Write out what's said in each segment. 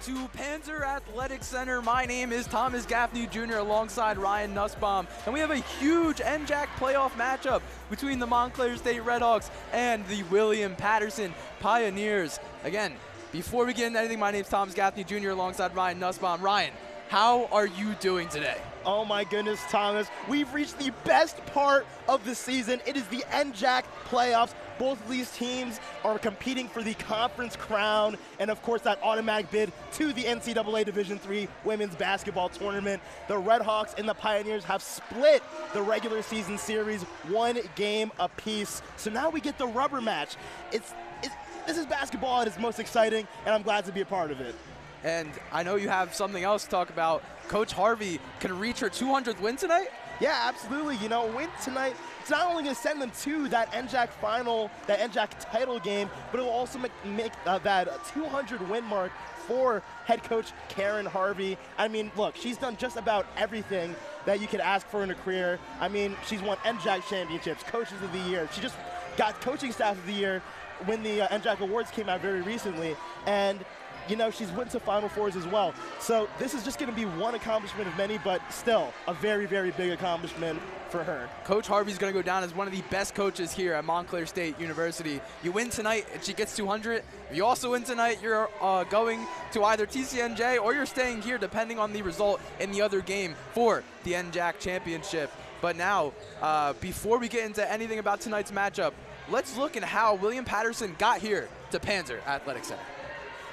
to Panzer Athletic Center. My name is Thomas Gaffney Jr. alongside Ryan Nussbaum, and we have a huge NJAC playoff matchup between the Montclair State Redhawks and the William Paterson Pioneers. Again, before we get into anything, my name is Thomas Gaffney Jr. alongside Ryan Nussbaum. Ryan, how are you doing today? Oh my goodness, Thomas. We've reached the best part of the season. It is the NJAC playoffs. Both of these teams are competing for the conference crown and, of course, that automatic bid to the NCAA Division III women's basketball tournament. The Redhawks and the Pioneers have split the regular season series 1 game apiece. So now we get the rubber match. This is basketball at its most exciting, and I'm glad to be a part of it. And I know you have something else to talk about. Coach Harvey can reach her 200th win tonight? Yeah, absolutely. You know, win tonight, it's not only going to send them to that NJAC final, that NJAC title game, but it will also make that 200 win mark for head coach Karen Harvey. I mean, look, she's done just about everything that you could ask for in a career. I mean, she's won NJAC championships, coaches of the year. She just got coaching staff of the year when the NJAC awards came out very recently. And you know, she's went to Final Fours as well. So this is just going to be one accomplishment of many, but still a very, very big accomplishment for her. Coach Harvey's going to go down as one of the best coaches here at Montclair State University. You win tonight and she gets 200. If you also win tonight, you're going to either TCNJ or you're staying here depending on the result in the other game for the NJAC championship. But now, before we get into anything about tonight's matchup, let's look at how William Paterson got here to Panzer Athletic Center.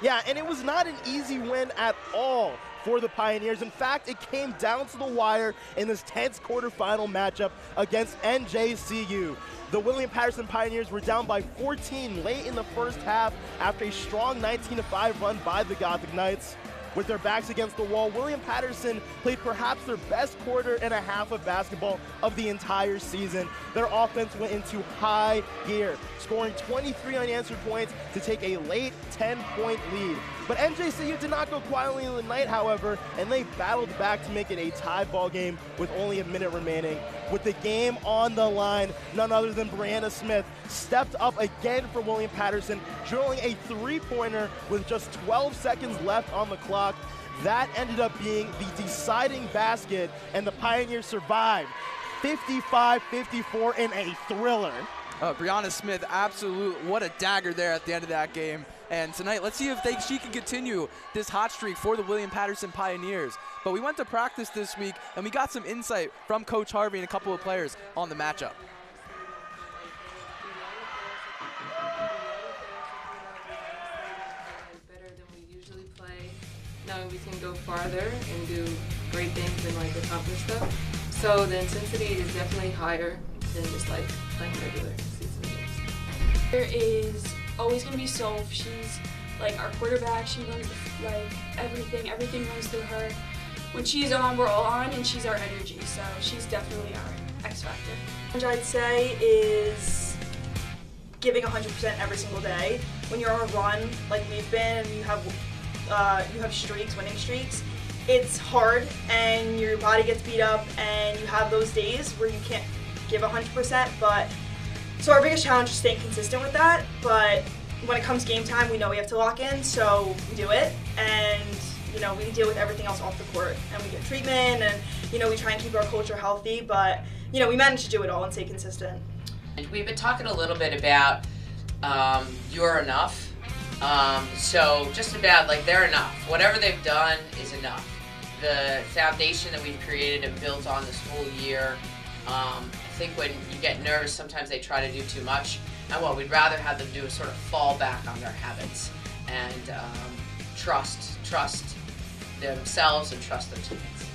Yeah, and it was not an easy win at all for the Pioneers. In fact, it came down to the wire in this tense quarterfinal matchup against NJCU. The William Paterson Pioneers were down by 14 late in the first half after a strong 19-5 run by the Gothic Knights. With their backs against the wall, William Paterson played perhaps their best quarter and a half of basketball of the entire season. Their offense went into high gear, scoring 23 unanswered points to take a late 10-point lead. But NJCU did not go quietly in the night, however, and they battled back to make it a tie ball game with only a minute remaining. With the game on the line, none other than Brianna Smith stepped up again for William Paterson, drilling a three-pointer with just 12 seconds left on the clock. That ended up being the deciding basket, and the Pioneers survived 55-54 in a thriller. Brianna Smith, what a dagger there at the end of that game. And tonight, let's see if she can continue this hot streak for the William Paterson Pioneers. But we went to practice this week, and we got some insight from Coach Harvey and a couple of players on the matchup. Better than we usually play, knowing we can go farther and do great things and like accomplish stuff. So the intensity is definitely higher than just like playing regular season games. There is always going to be Soph. She's like our quarterback. She runs like everything runs through her. When she's on, we're all on, and she's our energy, so she's definitely our X factor. What I'd say is giving 100% every single day. When you're on a run like we've been, and you have streaks, winning streaks, it's hard and your body gets beat up and you have those days where you can't give 100%, but so our biggest challenge is staying consistent with that. But when it comes game time, we know we have to lock in, so we do it, and you know, we deal with everything else off the court, and we get treatment, and you know, we try and keep our culture healthy, but you know, we manage to do it all and stay consistent. We've been talking a little bit about you're enough. So just about like they're enough. Whatever they've done is enough. The foundation that we've created and built on this whole year, I think when you get nervous, sometimes they try to do too much. And what we'd rather have them do is sort of fall back on their habits and trust themselves and trust their teammates.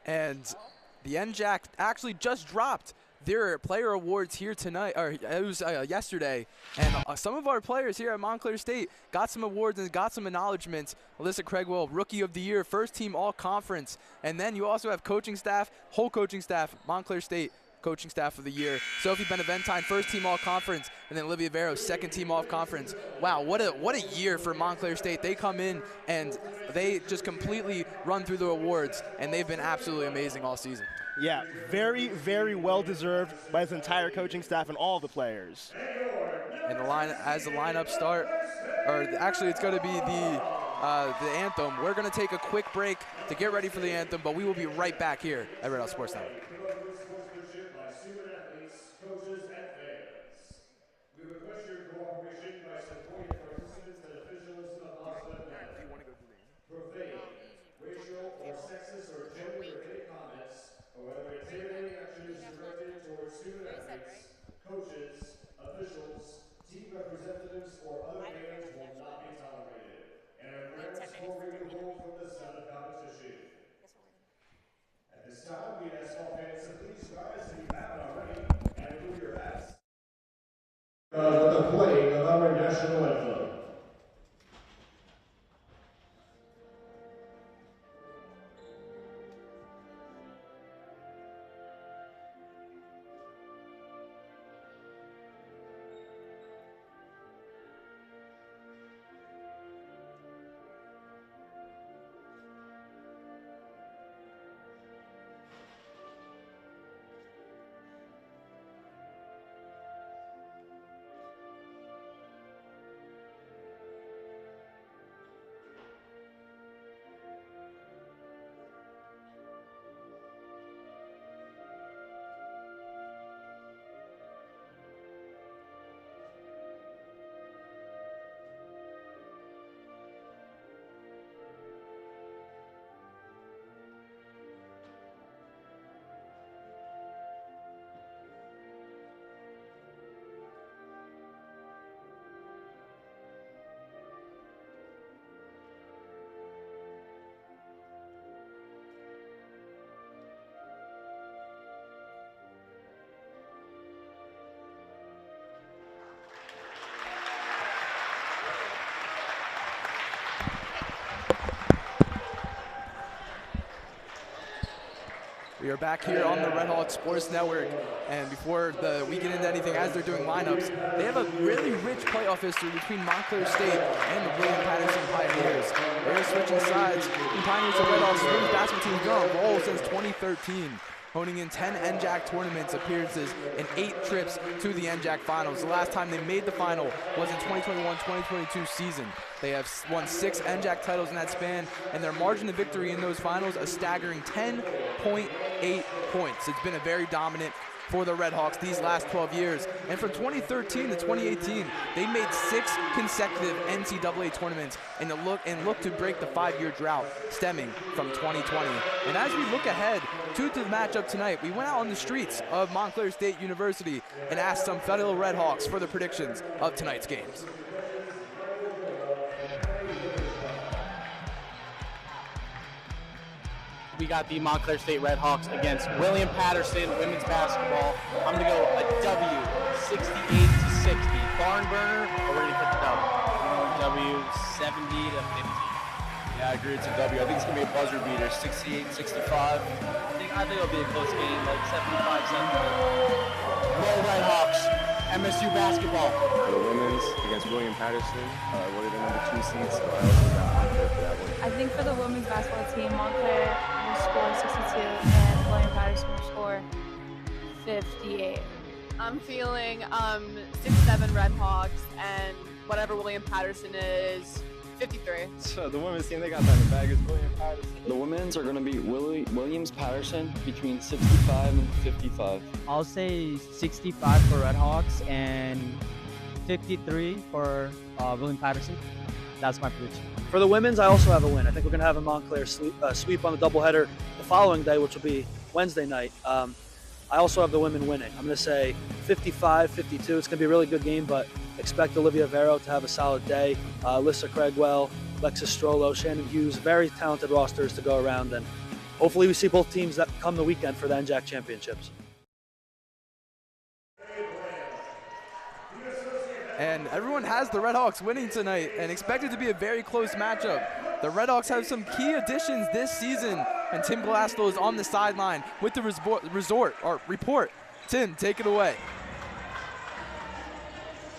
And the NJAC actually just dropped their player awards here tonight, or it was yesterday, and some of our players here at Montclair State got some awards and got some acknowledgments. Alyssa Craigwell, Rookie of the Year, First Team All-Conference, and then you also have coaching staff, whole coaching staff, Montclair State Coaching Staff of the Year. Sophie Benaventine, First Team All-Conference, and then Olivia Vero, Second Team All-Conference. Wow, what a year for Montclair State. They come in and they just completely run through the awards, and they've been absolutely amazing all season. Yeah, very, very well deserved by his entire coaching staff and all the players. And as the lineup start, or actually it's going to be the anthem. We're going to take a quick break to get ready for the anthem, but we will be right back here at Red Hot Sports Network. Coaches, officials, team representatives, or other fans will not be tolerated. And a grand scoring goal from the start of competition. At this time, we ask all fans to please rise if you haven't already and move your hats. With the playing of our national anthem. We are back here on the Red Hawk Sports Network, and before we get into anything, as they're doing lineups, they have a really rich playoff history between Montclair State and the William Paterson Pioneers. They're switching sides. The Pioneers and Red Hawks women's basketball team have been on a roll since 2013, honing in 10 NJAC tournaments appearances and 8 trips to the NJAC Finals. The last time they made the final was in 2021-2022 season. They have won 6 NJAC titles in that span, and their margin of victory in those finals a staggering 10.8 points. It's been a very dominant for the Red Hawks these last 12 years. And from 2013 to 2018, they made 6 consecutive NCAA tournaments and look to break the 5-year drought stemming from 2020. And as we look ahead to the matchup tonight, we went out on the streets of Montclair State University and asked some fellow Red Hawks for the predictions of tonight's games. We got the Montclair State Red Hawks against William Paterson women's basketball. I'm going to go a W, 68-60. Barn burner, or we're going to hit the W? W, 70-50. Yeah, I agree. It's a W. I think it's going to be a buzzer beater, 68-65. I think it'll be a close game, like 75-70. Roll Red Hawks, MSU basketball. For the women's against William Paterson, we're the number 2 seed, so I also got Montclair for that one. I think for the women's basketball team, Montclair will score 62 and William Paterson will score 58. I'm feeling 6-7 Red Hawks, and whatever William Patterson is, 53. So the women's team, they got that in the bag is William Paterson. The women's are going to be Williams Paterson between 65 and 55. I'll say 65 for Red Hawks and 53 for William Patterson. That's my prediction. For the women's, I also have a win. I think we're going to have a Montclair sweep on the doubleheader the following day, which will be Wednesday night. I also have the women winning. I'm going to say 55-52. It's going to be a really good game, but expect Olivia Vero to have a solid day. Alyssa Craigwell, Lexis Strollo, Shannon Hughes, very talented rosters to go around, and hopefully we see both teams that come the weekend for the NJAC championships. And everyone has the Red Hawks winning tonight and expected to be a very close matchup. The Red Hawks have some key additions this season, and Tim Glasgow is on the sideline with the report. Tim, take it away.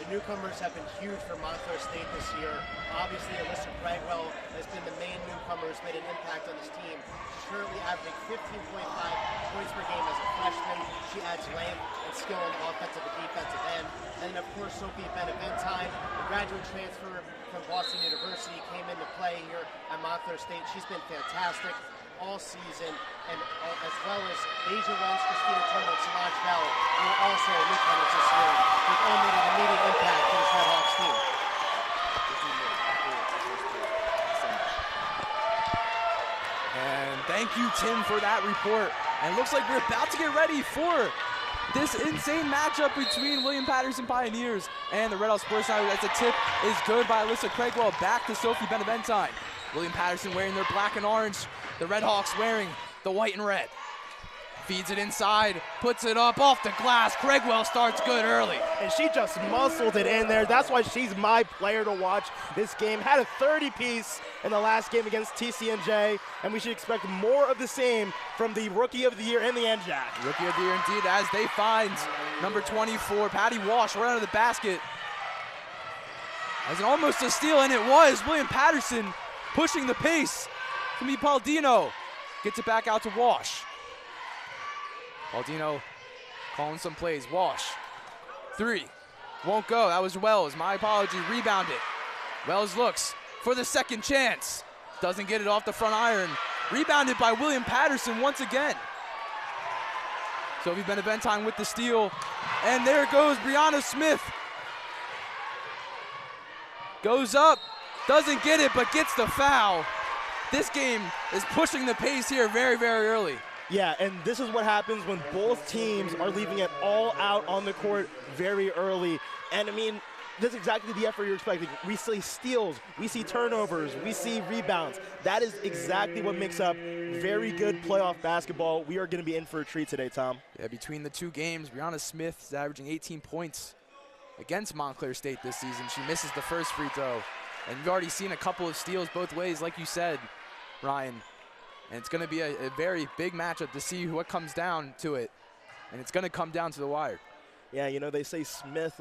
The newcomers have been huge for Montclair State this year. Obviously, Alyssa Bregwell has been the main newcomer, has made an impact on this team. She's currently averaging 15.5 points per game as a freshman. She adds length and skill on the offensive and defensive end. And then, of course, Sophie Benaventine, a graduate transfer from Boston University, came into play here at Montclair State. She's been fantastic all season, and as well as Asia Wells, Christina Turner, and Solange Bell, who are also newcomers this year. They've all made an immediate impact to this Red Hawks team. And thank you, Tim, for that report. And it looks like we're about to get ready for this insane matchup between William Paterson Pioneers and the Red Hawks Sports Center. As the tip is good by Alyssa Craigwell, back to Sophie Benaventine. William Paterson wearing their black and orange. The Red Hawks wearing the white and red. Feeds it inside, puts it up off the glass. Craigwell starts good early. And she just muscled it in there. That's why she's my player to watch this game. Had a 30-piece in the last game against TCNJ, and we should expect more of the same from the Rookie of the Year in the NJAC. Rookie of the Year indeed, as they find number 24, Patty Walsh, right under the basket. As an almost a steal, and it was William Paterson pushing the pace. Camille Paldino gets it back out to Walsh. Paldino calling some plays. Walsh, 3, won't go. That was Wells, my apology, rebounded. Wells looks for the second chance. Doesn't get it off the front iron. Rebounded by William Paterson once again. Sophie Benaventine with the steal. And there goes Brianna Smith. Goes up, doesn't get it, but gets the foul. This game is pushing the pace here very, very early. Yeah, and this is what happens when both teams are leaving it all out on the court very early. And I mean, this is exactly the effort you're expecting. We see steals, we see turnovers, we see rebounds. That is exactly what makes up very good playoff basketball. We are going to be in for a treat today, Tom. Yeah, between the two games, Brianna Smith is averaging 18 points against Montclair State this season. She misses the first free throw. And you've already seen a couple of steals both ways, like you said, Ryan. And it's going to be a very big matchup to see what comes down to it. And it's going to come down to the wire. Yeah, you know, they say Smith,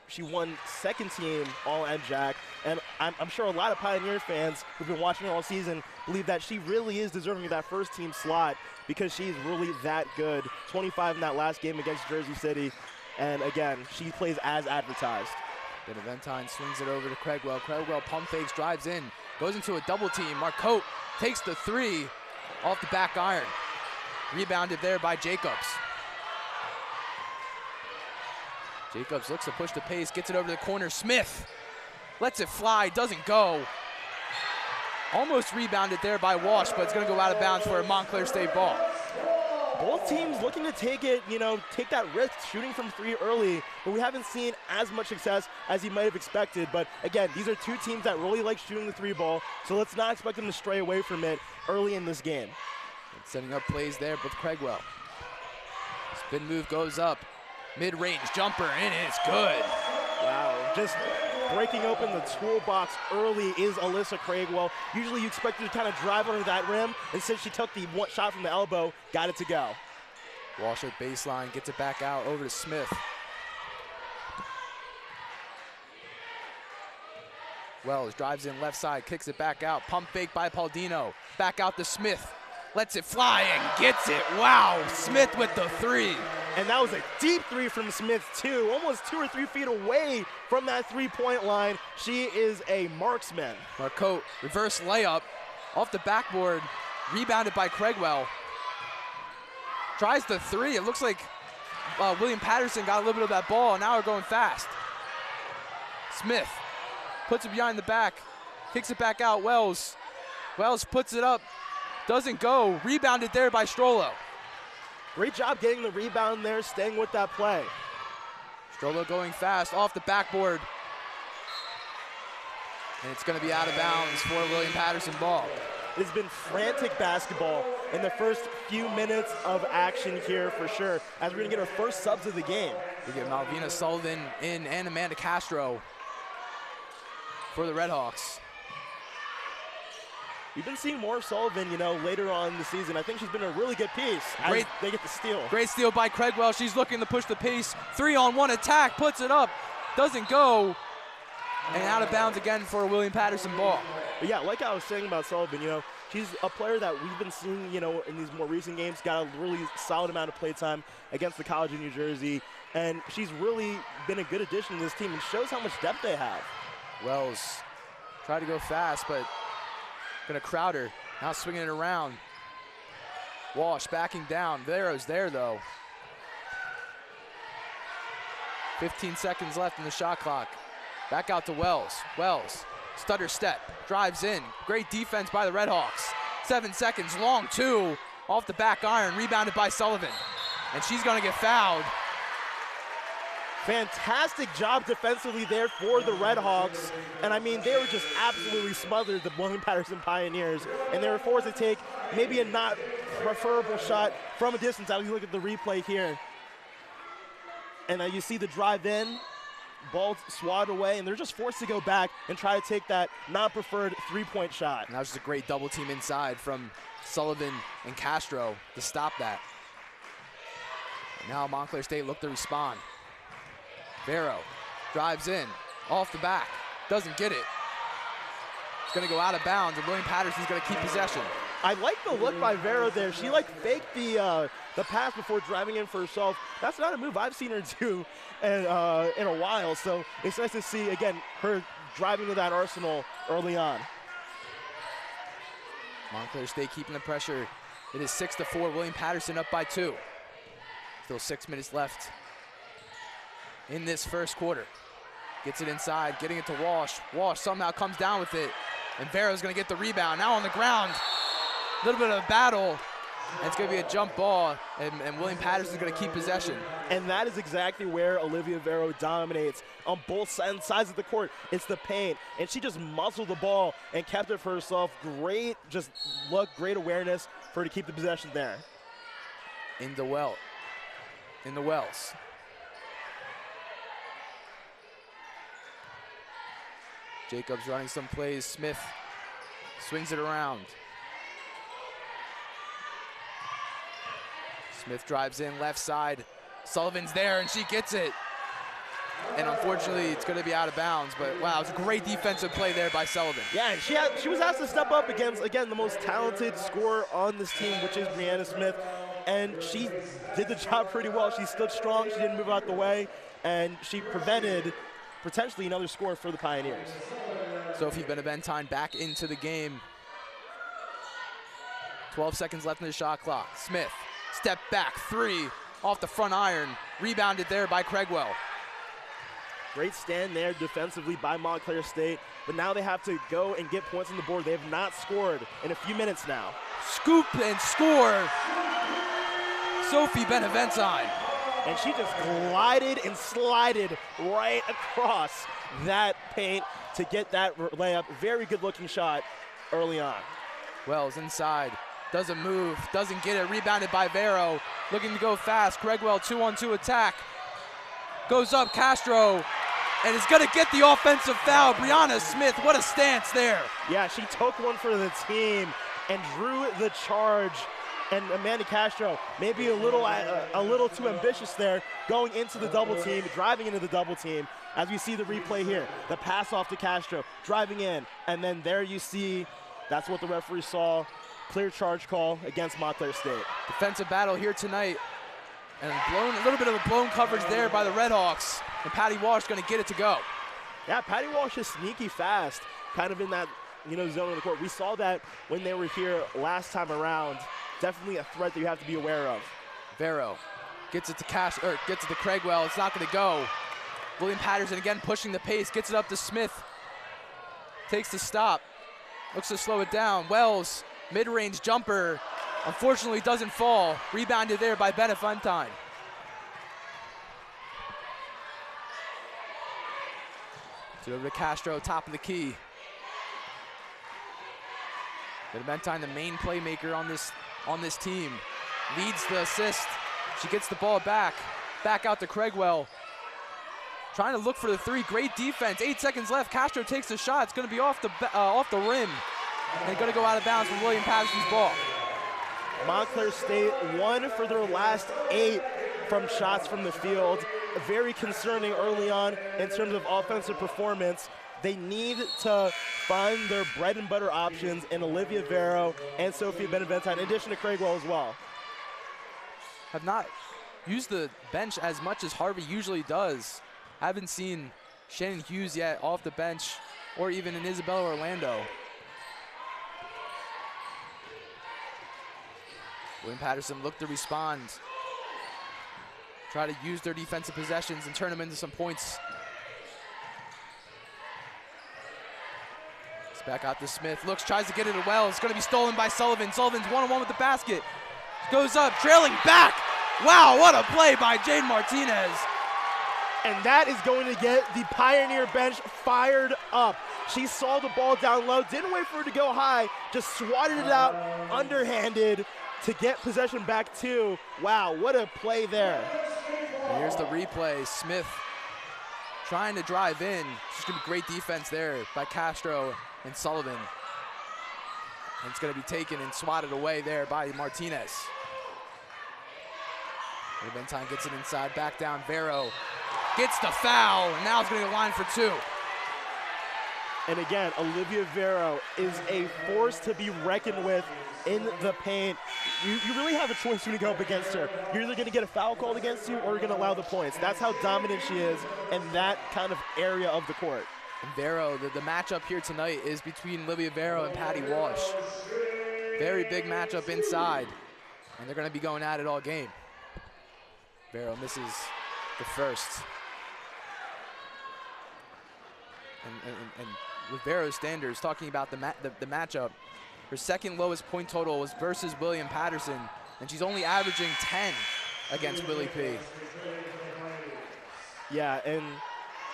she won second team all NJAC. And I'm sure a lot of Pioneer fans who've been watching her all season believe that she really is deserving of that first team slot because she's really that good. 25 in that last game against Jersey City. And again, she plays as advertised. Benaventine swings it over to Craigwell. Craigwell pump fakes, drives in, goes into a double team. Marcotte takes the 3 off the back iron. Rebounded there by Jacobs. Jacobs looks to push the pace, gets it over to the corner. Smith lets it fly, doesn't go. Almost rebounded there by Walsh, but it's going to go out of bounds for a Montclair State ball. Both teams looking to take it, you know, take that risk shooting from 3 early, but we haven't seen as much success as you might have expected. But again, these are two teams that really like shooting the 3 ball, so let's not expect them to stray away from it early in this game. And setting up plays there with Craigwell. Spin move goes up, mid-range jumper, and it's good. Wow, just breaking open the toolbox early is Alyssa Craigwell. Usually you expect her to kind of drive under that rim, and since she took the one shot from the elbow, got it to go. Walsh at baseline, gets it back out over to Smith. Wells drives in left side, kicks it back out. Pump fake by Paldino. Back out to Smith. Lets it fly and gets it. Wow, Smith with the 3. And that was a deep 3 from Smith, too. Almost 2 or 3 feet away from that 3-point line. She is a marksman. Marcotte, reverse layup off the backboard. Rebounded by Craigwell. Tries the 3. It looks like William Paterson got a little bit of that ball, and now we're going fast. Smith puts it behind the back. Kicks it back out. Wells puts it up. Doesn't go. Rebounded there by Strollo. Great job getting the rebound there, staying with that play. Strollo going fast off the backboard. And it's going to be out of bounds for William Paterson ball. It's been frantic basketball in the first few minutes of action here for sure, as we're going to get our first subs of the game. We get Malvina Sullivan in and Amanda Castro for the Red Hawks. We've been seeing more of Sullivan, you know, later on in the season. I think she's been a really good piece as they get the steal. Great steal by Craigwell. She's looking to push the pace. 3-on-1 attack, puts it up. doesn't go, and out of bounds again for a William Paterson ball. But yeah, like I was saying about Sullivan, she's a player that we've been seeing, in these more recent games, got a really solid amount of play time against the College of New Jersey, and she's really been a good addition to this team and shows how much depth they have. Wells tried to go fast, but gonna crowd her. Now swinging it around. Walsh backing down. Vero's there, though. 15 seconds left in the shot clock. Back out to Wells. Wells, stutter step, drives in. Great defense by the Redhawks. 7 seconds, long two, off the back iron, rebounded by Sullivan. And she's gonna get fouled. Fantastic job defensively there for the Redhawks. And I mean, they were just absolutely smothered, the William Paterson Pioneers. And they were forced to take maybe a not preferable shot from a distance. As you look at the replay here. And you see the drive in, ball swatted away, and they're just forced to go back and try to take that non-preferred three-point shot. And that was just a great double team inside from Sullivan and Castro to stop that. And now Montclair State look to respond. Vero drives in, off the back, doesn't get it. It's gonna go out of bounds, and William Paterson's gonna keep possession. I like the look by Vero there. She faked the pass before driving in for herself. That's not a move I've seen her do in a while, so it's nice to see, again, her driving to that arsenal early on. Montclair State keeping the pressure. It is 6-4, William Paterson up by 2. Still 6 minutes left in this first quarter. Gets it inside, getting it to Walsh. Walsh somehow comes down with it, and Vero's gonna get the rebound. Now on the ground, a little bit of a battle, and it's gonna be a jump ball, and William Paterson's gonna keep possession. And that is exactly where Olivia Vero dominates on both sides of the court. It's the paint, and she just muscled the ball and kept it for herself. Great, just look, great awareness for her to keep the possession there. In the Wells. Jacobs running some plays. Smith swings it around. Smith drives in left side. Sullivan's there, and she gets it. And unfortunately, it's going to be out of bounds. But wow, it's a great defensive play there by Sullivan. Yeah, she was asked to step up against, again, the most talented scorer on this team, which is Brianna Smith. And she did the job pretty well. She stood strong. She didn't move out the way. And she prevented potentially another score for the Pioneers. Sophie Benaventine back into the game. 12 seconds left in the shot clock. Smith, step back, 3, off the front iron. Rebounded there by Craigwell. Great stand there defensively by Montclair State, but now they have to go and get points on the board. They have not scored in a few minutes now. Scoop and score, Sophie Benaventine. And she just glided and slided right across that paint to get that layup. Very good looking shot early on. Wells inside, doesn't move, doesn't get it, rebounded by Vero. Looking to go fast, Craigwell 2-on-2 attack. Goes up Castro, and is gonna get the offensive foul. Brianna Smith, what a stance there. Yeah, she took one for the team and drew the charge. And Amanda Castro, maybe a little too ambitious there, going into the double team, driving into the double team. As we see the replay here, the pass off to Castro, driving in, and then there you see, that's what the referee saw, clear charge call against Montclair State. Defensive battle here tonight, and a little bit of a blown coverage there by the Redhawks, and Patty Walsh gonna get it to go. Yeah, Patty Walsh is sneaky fast, kind of in that zone of the court. We saw that when they were here last time around. Definitely a threat that you have to be aware of. Vero gets it to gets it to Craigwell. It's not going to go. William Paterson again pushing the pace, gets it up to Smith. Takes the stop, looks to slow it down. Wells, mid-range jumper, unfortunately doesn't fall. Rebounded there by Benaventine. So over to Castro, top of the key. Benaventine, the main playmaker on this team, leads the assist. She gets the ball back out to Craigwell. Trying to look for the 3, great defense. 8 seconds left, Castro takes the shot. It's gonna be off the rim. And gonna go out of bounds with William Paterson's ball. Montclair State 1 for their last 8 from shots from the field. very concerning early on in terms of offensive performance. They need to find their bread and butter options in Olivia Vero and Sophia Benaventine, in addition to Craigwell as well. Have not used the bench as much as Harvey usually does. Haven't seen Shannon Hughes yet off the bench, or even in Isabella Orlando. William Paterson look to respond. Try to use their defensive possessions and turn them into some points. It's back out to Smith. Looks, tries to get it to Wells. It's going to be stolen by Sullivan. Sullivan's one-on-one with the basket. Goes up, trailing back. Wow, what a play by Jade Martinez. And that is going to get the Pioneer bench fired up. She saw the ball down low, didn't wait for it to go high, just swatted it out underhanded to get possession back too. Wow, what a play there. Here's the replay. Smith trying to drive in. It's going to be great defense there by Castro and Sullivan. And it's going to be taken and swatted away there by Martinez. Benaventine gets it inside, back down. Vero gets the foul, and now it's going to go line for two. And again, Olivia Vero is a force to be reckoned with in the paint. You really have a choice when you go up against her. You're either going to get a foul called against you or you're going to allow the points. That's how dominant she is in that kind of area of the court. And Vero, the matchup here tonight is between Olivia Vero and Patty Walsh. Very big matchup inside, and they're going to be going at it all game. Vero misses the first. And with Vero's standards, talking about the matchup, her second lowest point total was versus William Paterson, and she's only averaging 10 against Willie P. Yeah, and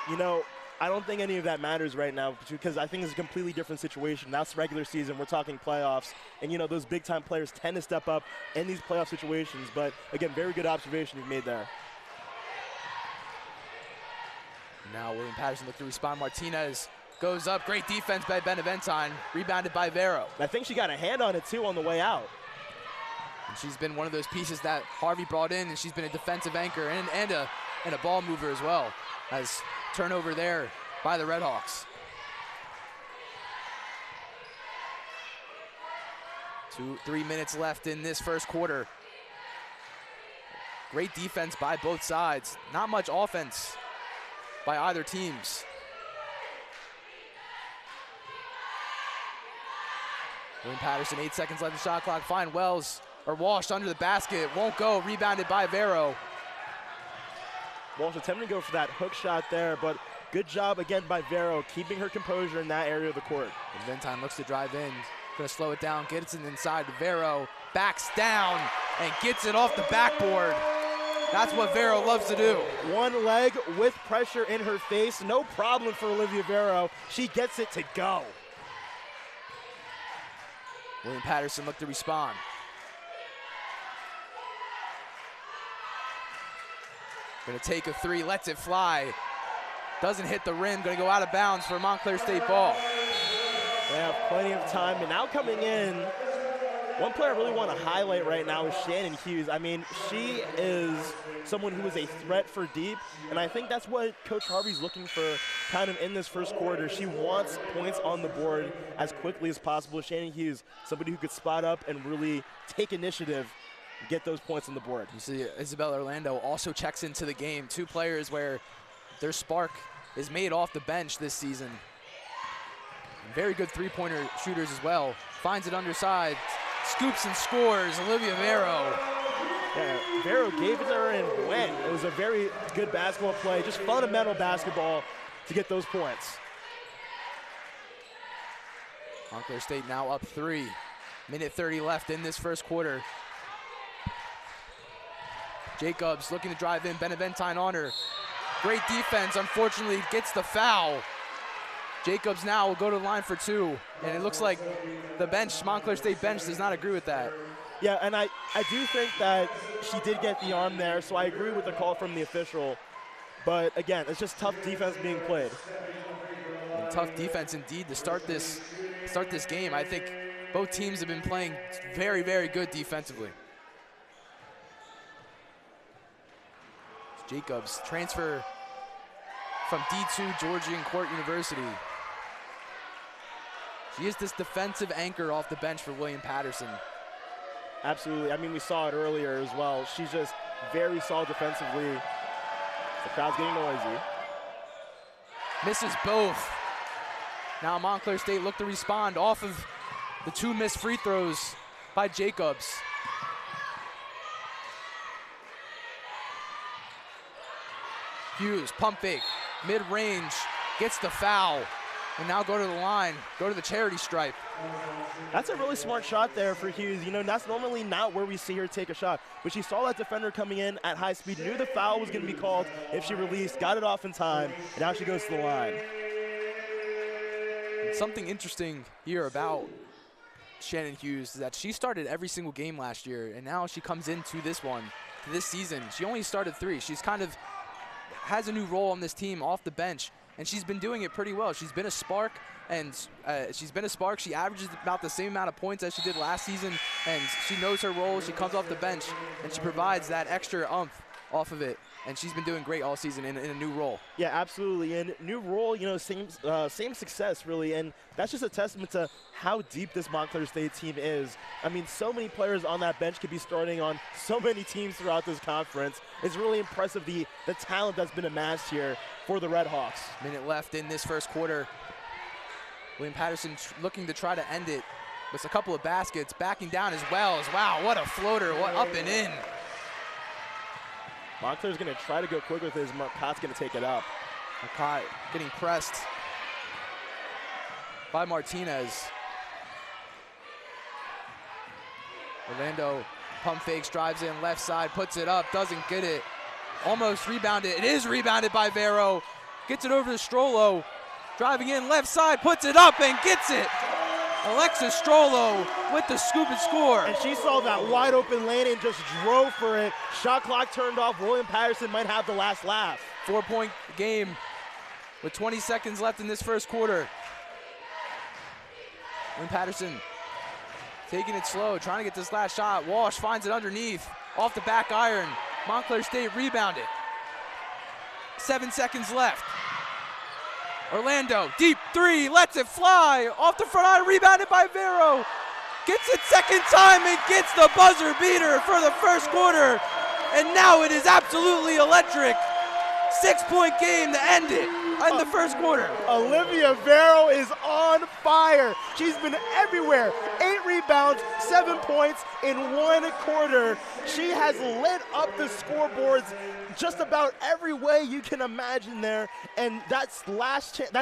you know, I don't think any of that matters right now because I think it's a completely different situation. That's regular season, we're talking playoffs, and you know, those big time players tend to step up in these playoff situations, but again, very good observation you've made there. Now William Paterson look to respond. Martinez goes up, great defense by Benaventine, rebounded by Vero. I think she got a hand on it too on the way out. And she's been one of those pieces that Harvey brought in, and she's been a defensive anchor and a ball mover as well. As turnover there by the Redhawks. 2-3 minutes left in this first quarter. Great defense by both sides. Not much offense by either teams. William Paterson, 8 seconds left in the shot clock. Find Wells, or Walsh under the basket. Won't go, rebounded by Vero. Walsh attempting to go for that hook shot there, but good job again by Vero, keeping her composure in that area of the court. And Ventine looks to drive in, gonna slow it down, gets it inside to Vero, backs down, and gets it off the backboard. That's what Vero loves to do. One leg with pressure in her face, no problem for Olivia Vero. She gets it to go. William Paterson looked to respond. Gonna take a three, lets it fly. Doesn't hit the rim, gonna go out of bounds for Montclair State ball. They have plenty of time, and now coming in, one player I really want to highlight right now is Shannon Hughes. I mean, she is someone who is a threat for deep, and I think that's what Coach Harvey's looking for kind of in this first quarter. She wants points on the board as quickly as possible. Shannon Hughes, somebody who could spot up and really take initiative, get those points on the board. You see Isabella Orlando also checks into the game. Two players where their spark is made off the bench this season. Very good three-pointer shooters as well. Finds it underside, scoops and scores. Olivia Vero. Yeah, Vero gave it to her and went. It was a very good basketball play, just fundamental basketball to get those points. Montclair State now up 3. Minute 30 left in this first quarter. Jacobs looking to drive in, Benaventine on her. Great defense, unfortunately gets the foul. Jacobs now will go to the line for 2, and it looks like the bench, Montclair State bench, does not agree with that. Yeah, and I do think that she did get the arm there, so I agree with the call from the official. But again, it's just tough defense being played. And tough defense indeed to start this game. I think both teams have been playing very, very good defensively. Jacobs, transfer from D2 Georgian Court University. She is this defensive anchor off the bench for William Paterson. Absolutely. I mean, we saw it earlier as well. She's just very solid defensively. The crowd's getting noisy. Misses both. Now Montclair State look to respond off of the 2 missed free throws by Jacobs. Hughes, pump fake, mid-range, gets the foul, and now go to the line, go to the charity stripe. That's a really smart shot there for Hughes. You know, that's normally not where we see her take a shot, but she saw that defender coming in at high speed, knew the foul was going to be called if she released, got it off in time, and now she goes to the line. And something interesting here about Shannon Hughes is that she started every single game last year, and now she comes into this one, to this season. She only started 3. She's kind of has a new role on this team off the bench, and she's been doing it pretty well. She's been a spark, and She averages about the same amount of points as she did last season, and she knows her role. She comes off the bench, and she provides that extra oomph off of it, and she's been doing great all season in a new role. Yeah, absolutely. And new role, you know, same success, really. And that's just a testament to how deep this Montclair State team is. I mean, so many players on that bench could be starting on so many teams throughout this conference. It's really impressive, the talent that's been amassed here for the Red Hawks. Minute left in this first quarter. William Paterson looking to try to end it with a couple of baskets, backing down as well. Wow, what a floater, what up and in. Montclair's going to try to go quick with his. Marcotte's going to take it up. Marcotte getting pressed by Martinez. Orlando pump fakes, drives in left side, puts it up, doesn't get it. Almost rebounded. It is rebounded by Vero. Gets it over to Strollo. Driving in left side, puts it up and gets it. Alexis Strollo with the scoop and score. And she saw that wide open lane and just drove for it. Shot clock turned off. William Paterson might have the last laugh. 4-point game with 20 seconds left in this first quarter. William Paterson taking it slow, trying to get this last shot. Walsh finds it underneath, off the back iron. Montclair State rebounded. 7 seconds left. Orlando, deep 3, lets it fly. Off the front iron, rebounded by Vero. Gets it second time and gets the buzzer beater for the first quarter. And now it is absolutely electric. 6-point game to end it in the first quarter. Olivia Vero is on fire. She's been everywhere. 8 rebounds, 7 points in 1 quarter. She has lit up the scoreboards just about every way you can imagine there. And that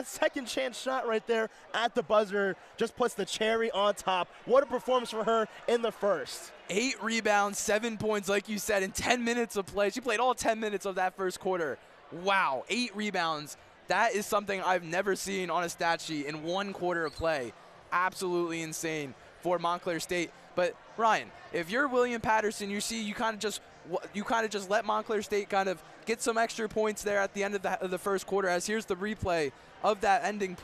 second chance shot right there at the buzzer just puts the cherry on top. What a performance for her in the first. 8 rebounds, 7 points, like you said, in 10 minutes of play. She played all 10 minutes of that first quarter. Wow, 8 rebounds. That is something I've never seen on a stat sheet in 1 quarter of play. Absolutely insane for Montclair State. But Ryan, if you're William Paterson, you kind of just let Montclair State kind of get some extra points there at the end of the first quarter. As here's the replay of that ending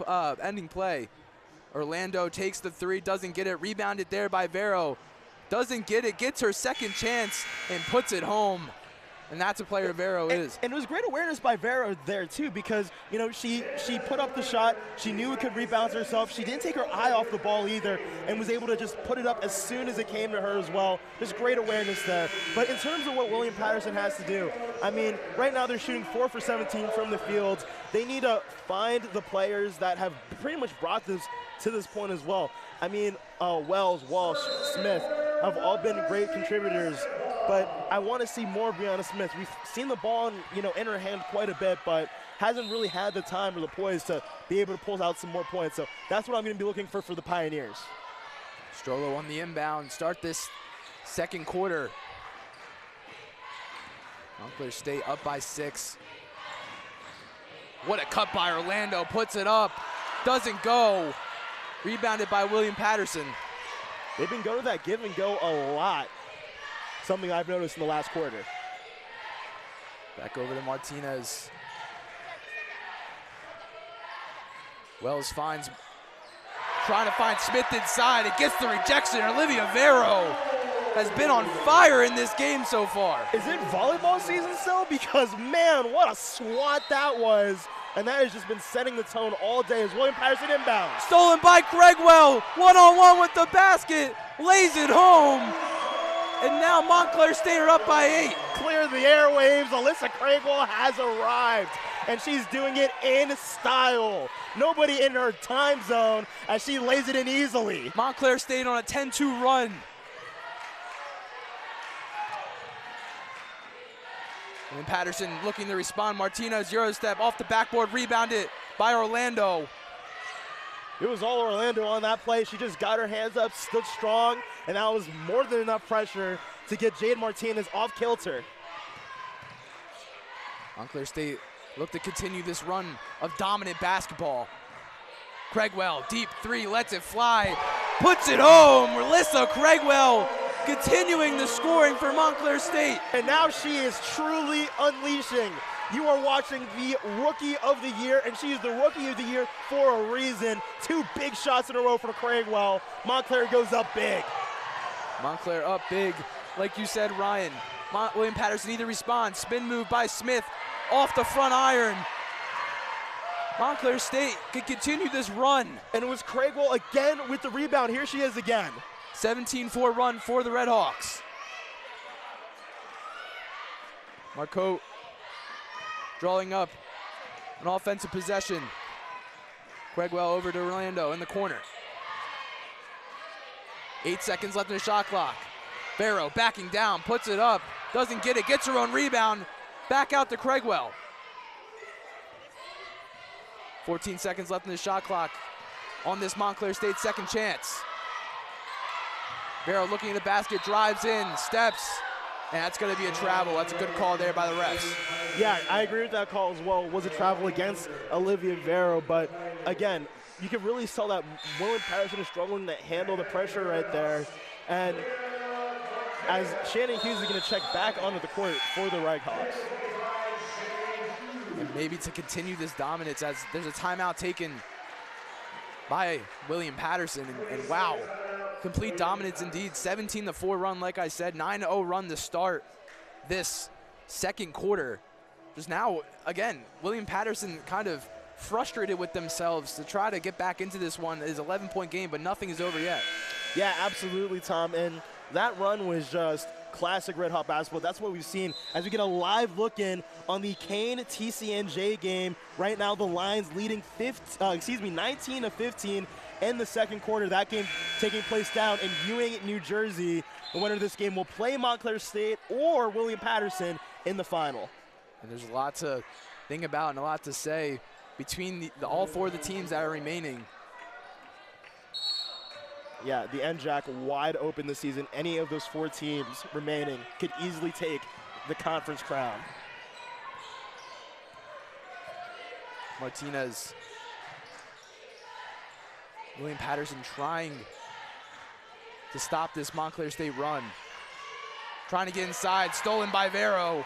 play. Orlando takes the 3, doesn't get it, rebounded there by Vero. Doesn't get it, gets her second chance and puts it home. And that's a player Vero is. And it was great awareness by Vero there too, because you know she put up the shot. She knew it could rebound herself. She didn't take her eye off the ball either, and was able to just put it up as soon as it came to her as well. Just great awareness there. But in terms of what William Paterson has to do, I mean, right now they're shooting 4 for 17 from the field. They need to find the players that have pretty much brought this to this point as well. I mean, Wells, Walsh, Smith have all been great contributors. But I want to see more of Brianna Smith. We've seen the ball, in her hand quite a bit, but hasn't really had the time or the poise to be able to pull out some more points. So that's what I'm going to be looking for the Pioneers. Strollo on the inbound. Start this second quarter. Montclair State up by 6. What a cut by Orlando. Puts it up. Doesn't go. Rebounded by William Paterson. They've been going to that give and go a lot. Something I've noticed in the last quarter. Back over to Martinez. Wells trying to find Smith inside. It gets the rejection. Olivia Vero has been on fire in this game so far. Is it volleyball season still? Because, man, what a swat that was. And that has just been setting the tone all day as William Paterson inbounds. Stolen by Craigwell. One-on-one with the basket. Lays it home. And now Montclair State are up by 8. Clear the airwaves. Alyssa Craigwell has arrived. And she's doing it in style. Nobody in her time zone as she lays it in easily. Montclair State on a 10-2 run. And Paterson looking to respond. Martinez, Euro step off the backboard, rebounded by Orlando. It was all Orlando on that play. She just got her hands up, stood strong, and that was more than enough pressure to get Jade Martinez off kilter. Montclair State look to continue this run of dominant basketball. Craigwell, deep 3, lets it fly, puts it home. Alyssa Craigwell continuing the scoring for Montclair State. And now she is truly unleashing. You are watching the Rookie of the Year, and she is the Rookie of the Year for a reason. 2 big shots in a row for Craigwell. Montclair goes up big. Montclair up big, like you said, Ryan. William Paterson need to respond. Spin move by Smith off the front iron. Montclair State could continue this run. And it was Craigwell again with the rebound. Here she is again. 17-4 run for the Redhawks. Marcotte drawing up an offensive possession. Craigwell over to Orlando in the corner. 8 seconds left in the shot clock. Barrow backing down, puts it up, doesn't get it, gets her own rebound. Back out to Craigwell. 14 seconds left in the shot clock on this Montclair State second chance. Barrow looking at the basket, drives in, steps, and that's going to be a travel. That's a good call there by the refs. Yeah, I agree with that call as well. It was a travel against Olivia Barrow, but again, you can really tell that William Paterson is struggling to handle the pressure right there. And as Shannon Hughes is going to check back onto the court for the Redhawks. And maybe to continue this dominance, as there's a timeout taken by William Paterson, and wow, complete dominance indeed. 17-4 run, like I said, 9-0 run to start this second quarter. Just now, again, William Paterson kind of frustrated with themselves to try to get back into this one. It's an 11-point game, but nothing is over yet. Yeah, absolutely, Tom. And that run was just classic Red Hawk basketball. That's what we've seen as we get a live look in on the Kane TCNJ game. Right now, the Lions leading 19-15 in the second quarter. That game taking place down in Ewing, New Jersey. The winner of this game will play Montclair State or William Paterson in the final. And there's a lot to think about and a lot to say between all 4 of the teams that are remaining. Yeah, the NJAC wide open this season. Any of those 4 teams remaining could easily take the conference crown. Martinez. William Paterson trying to stop this Montclair State run. Trying to get inside, stolen by Vero.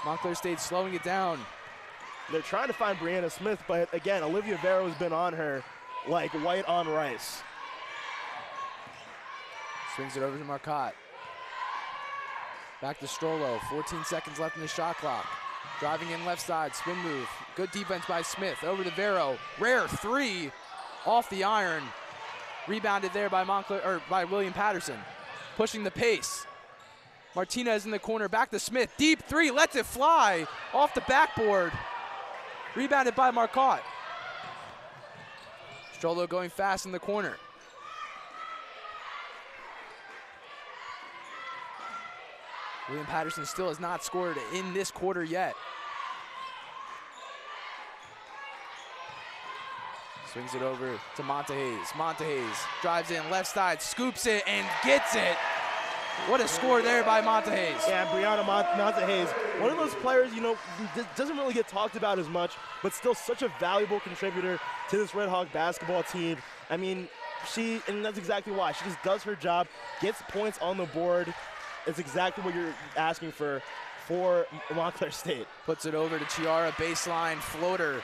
Montclair State slowing it down. They're trying to find Brianna Smith, but again, Olivia Vero has been on her like white on rice. Swings it over to Marcotte. Back to Strollo, 14 seconds left in the shot clock. Driving in left side, spin move. Good defense by Smith, over to Vero. Rare 3 off the iron. Rebounded there by by William Paterson. Pushing the pace. Martinez in the corner, back to Smith. Deep 3, lets it fly off the backboard. Rebounded by Marcotte. Strollo going fast in the corner. William Paterson still has not scored in this quarter yet. Swings it over to Montehays. Montehays drives in left side, scoops it, and gets it. What a score there by Montehays. Yeah, Brianna Montehays, one of those players, you know, doesn't really get talked about as much, but still such a valuable contributor to this Red Hawk basketball team. I mean, and that's exactly why. She just does her job, gets points on the board. It's exactly what you're asking for Montclair State. Puts it over to Chiara, baseline floater.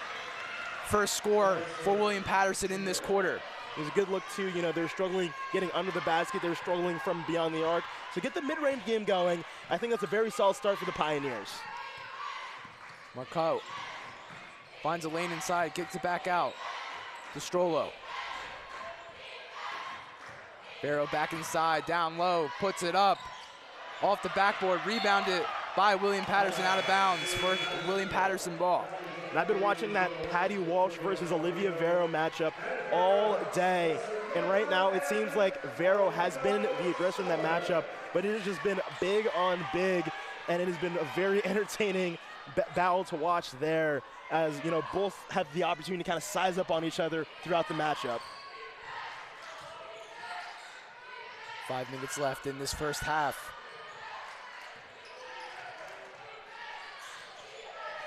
First score for William Paterson in this quarter. It was a good look, too. You know, they're struggling getting under the basket. They're struggling from beyond the arc. So get the mid-range game going. I think that's a very solid start for the Pioneers. Marcotte finds a lane inside, kicks it back out to Strollo. Barrow back inside, down low, puts it up. Off the backboard, rebounded by William Paterson, out of bounds for William Paterson ball. And I've been watching that Patty Walsh versus Olivia Vero matchup all day. And right now it seems like Vero has been the aggressor in that matchup, but it has just been big on big, and it has been a very entertaining battle to watch there, as you know, both have the opportunity to kind of size up on each other throughout the matchup. 5 minutes left in this first half.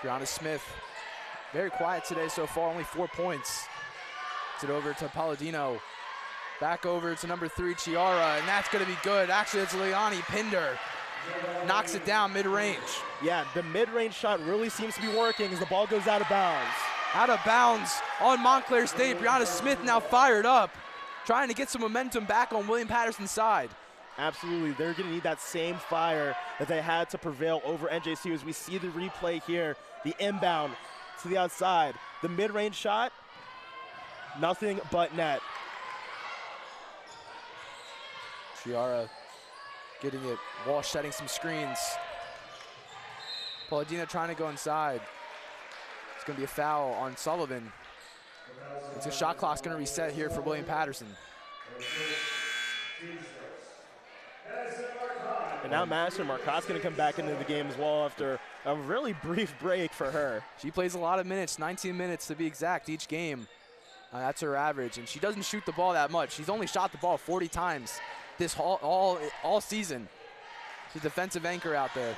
Brianna Smith, very quiet today so far, only 4 points. Gets it over to Palladino. Back over to number 3, Chiara, and that's gonna be good. Actually, it's Leilani Pinder. Knocks it down mid-range. Yeah, the mid-range shot really seems to be working as the ball goes out of bounds. Out of bounds on Montclair State. Brianna Smith now fired up, trying to get some momentum back on William Paterson's side. Absolutely, they're gonna need that same fire that they had to prevail over NJC as we see the replay here. The inbound to the outside. The mid-range shot, nothing but net. Chiara getting it. Walsh setting some screens. Palladino trying to go inside. It's going to be a foul on Sullivan. It's a shot clock's going to reset here for William Paterson. And now Madison Marcotte's going to come back into the game as well after a really brief break for her. She plays a lot of minutes, 19 minutes to be exact each game. That's her average, and she doesn't shoot the ball that much. She's only shot the ball 40 times this all season. She's a defensive anchor out there.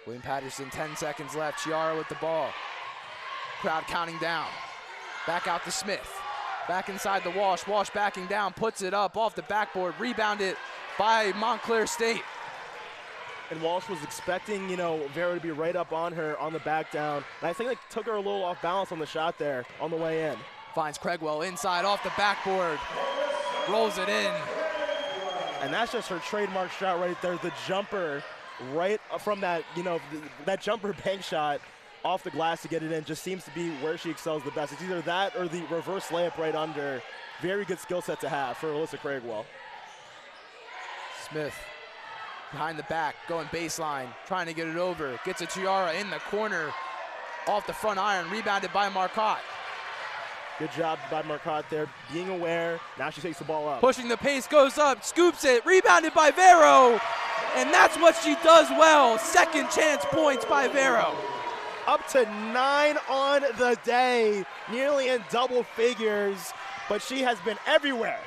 William Paterson, 10 seconds left. Chiara with the ball. Crowd counting down. Back out to Smith. Back inside the Walsh. Walsh backing down, puts it up off the backboard. Rebounded by Montclair State. And Walsh was expecting, you know, Vero to be right up on her on the back down. And I think they took her a little off balance on the shot there on the way in. Finds Craigwell inside off the backboard. Rolls it in. And that's just her trademark shot right there. The jumper right from that, you know, that jumper bank shot off the glass to get it in just seems to be where she excels the best. It's either that or the reverse layup right under. Very good skill set to have for Alyssa Craigwell. Smith behind the back, going baseline, trying to get it over. Gets a Chiara in the corner, off the front iron, rebounded by Marcotte. Good job by Marcotte there, being aware. Now she takes the ball up. Pushing the pace, goes up, scoops it, rebounded by Vero. And that's what she does well. Second chance points by Vero. Up to 9 on the day, nearly in double figures, but she has been everywhere.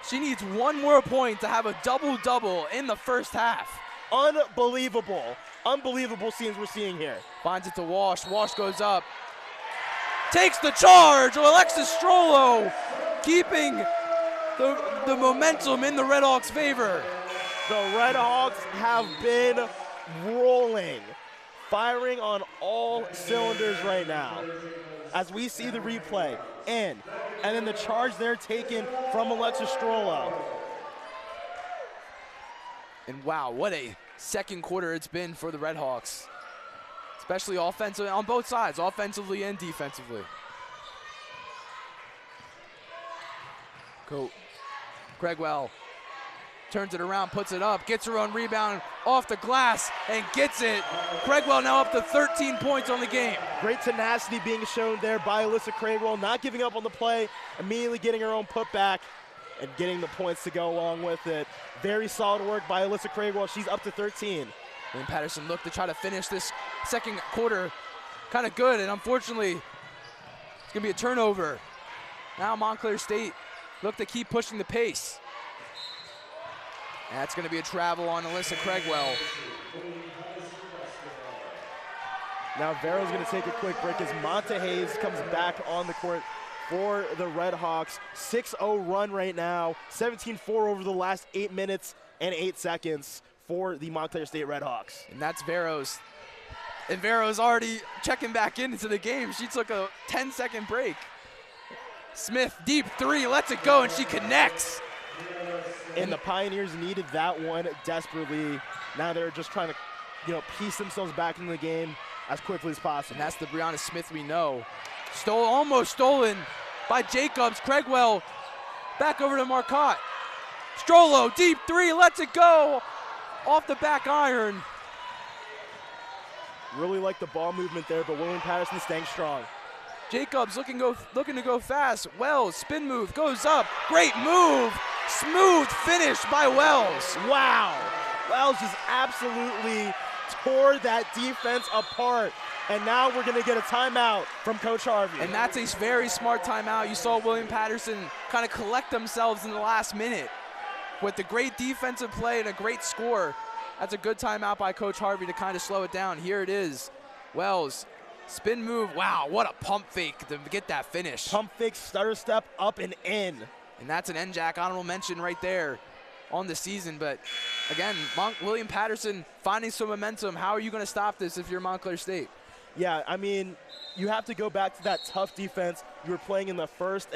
She needs one more point to have a double-double in the first half. Unbelievable. Unbelievable scenes we're seeing here. Finds it to Walsh. Walsh goes up. Takes the charge. Alexis Strollo keeping the momentum in the Red Hawks' favor. The Red Hawks have been rolling, firing on all cylinders right now. As we see the replay in, and then the charge there taken from Alexis Strollo. And wow, what a second quarter it's been for the Red Hawks. Especially offensively, on both sides, offensively and defensively. Craigwell turns it around, puts it up, gets her own rebound off the glass, and gets it. Craigwell now up to 13 points on the game. Great tenacity being shown there by Alyssa Craigwell, not giving up on the play, immediately getting her own putback and getting the points to go along with it. Very solid work by Alyssa Craigwell. She's up to 13. And Paterson looked to try to finish this second quarter kind of good, and unfortunately, it's going to be a turnover. Now Montclair State look to keep pushing the pace. And that's going to be a travel on Alyssa Craigwell. Now Vero's going to take a quick break as Monta Hayes comes back on the court for the Red Hawks. 6-0 run right now, 17-4 over the last 8 minutes and 8 seconds for the Montclair State Red Hawks. And that's Vero's And Vero's already checking back into the game. She took a 10-second break. Smith, deep three, lets it go, and she connects. And the Pioneers needed that one desperately. Now they're just trying to, piece themselves back into the game as quickly as possible. And that's the Brianna Smith we know. Almost stolen by Jacobs. Craigwell back over to Marcotte. Strollo, deep three, lets it go. Off the back iron. Really like the ball movement there, but William Paterson staying strong. Jacobs looking to go fast. Wells, spin move, goes up. Great move. Smooth finish by Wells. Wow. Wells just absolutely tore that defense apart. And now we're going to get a timeout from Coach Harvey. And that's a very smart timeout. You saw William Paterson kind of collect themselves in the last minute. With the great defensive play and a great score, that's a good timeout by Coach Harvey to kind of slow it down. Here it is. Wells, spin move. Wow, what a pump fake to get that finish. Pump fake, stutter step, up and in. And that's an NJAC honorable mention right there on the season. But again, William Paterson finding some momentum. How are you going to stop this if you're Montclair State? Yeah, I mean, you have to go back to that tough defense you were playing in the first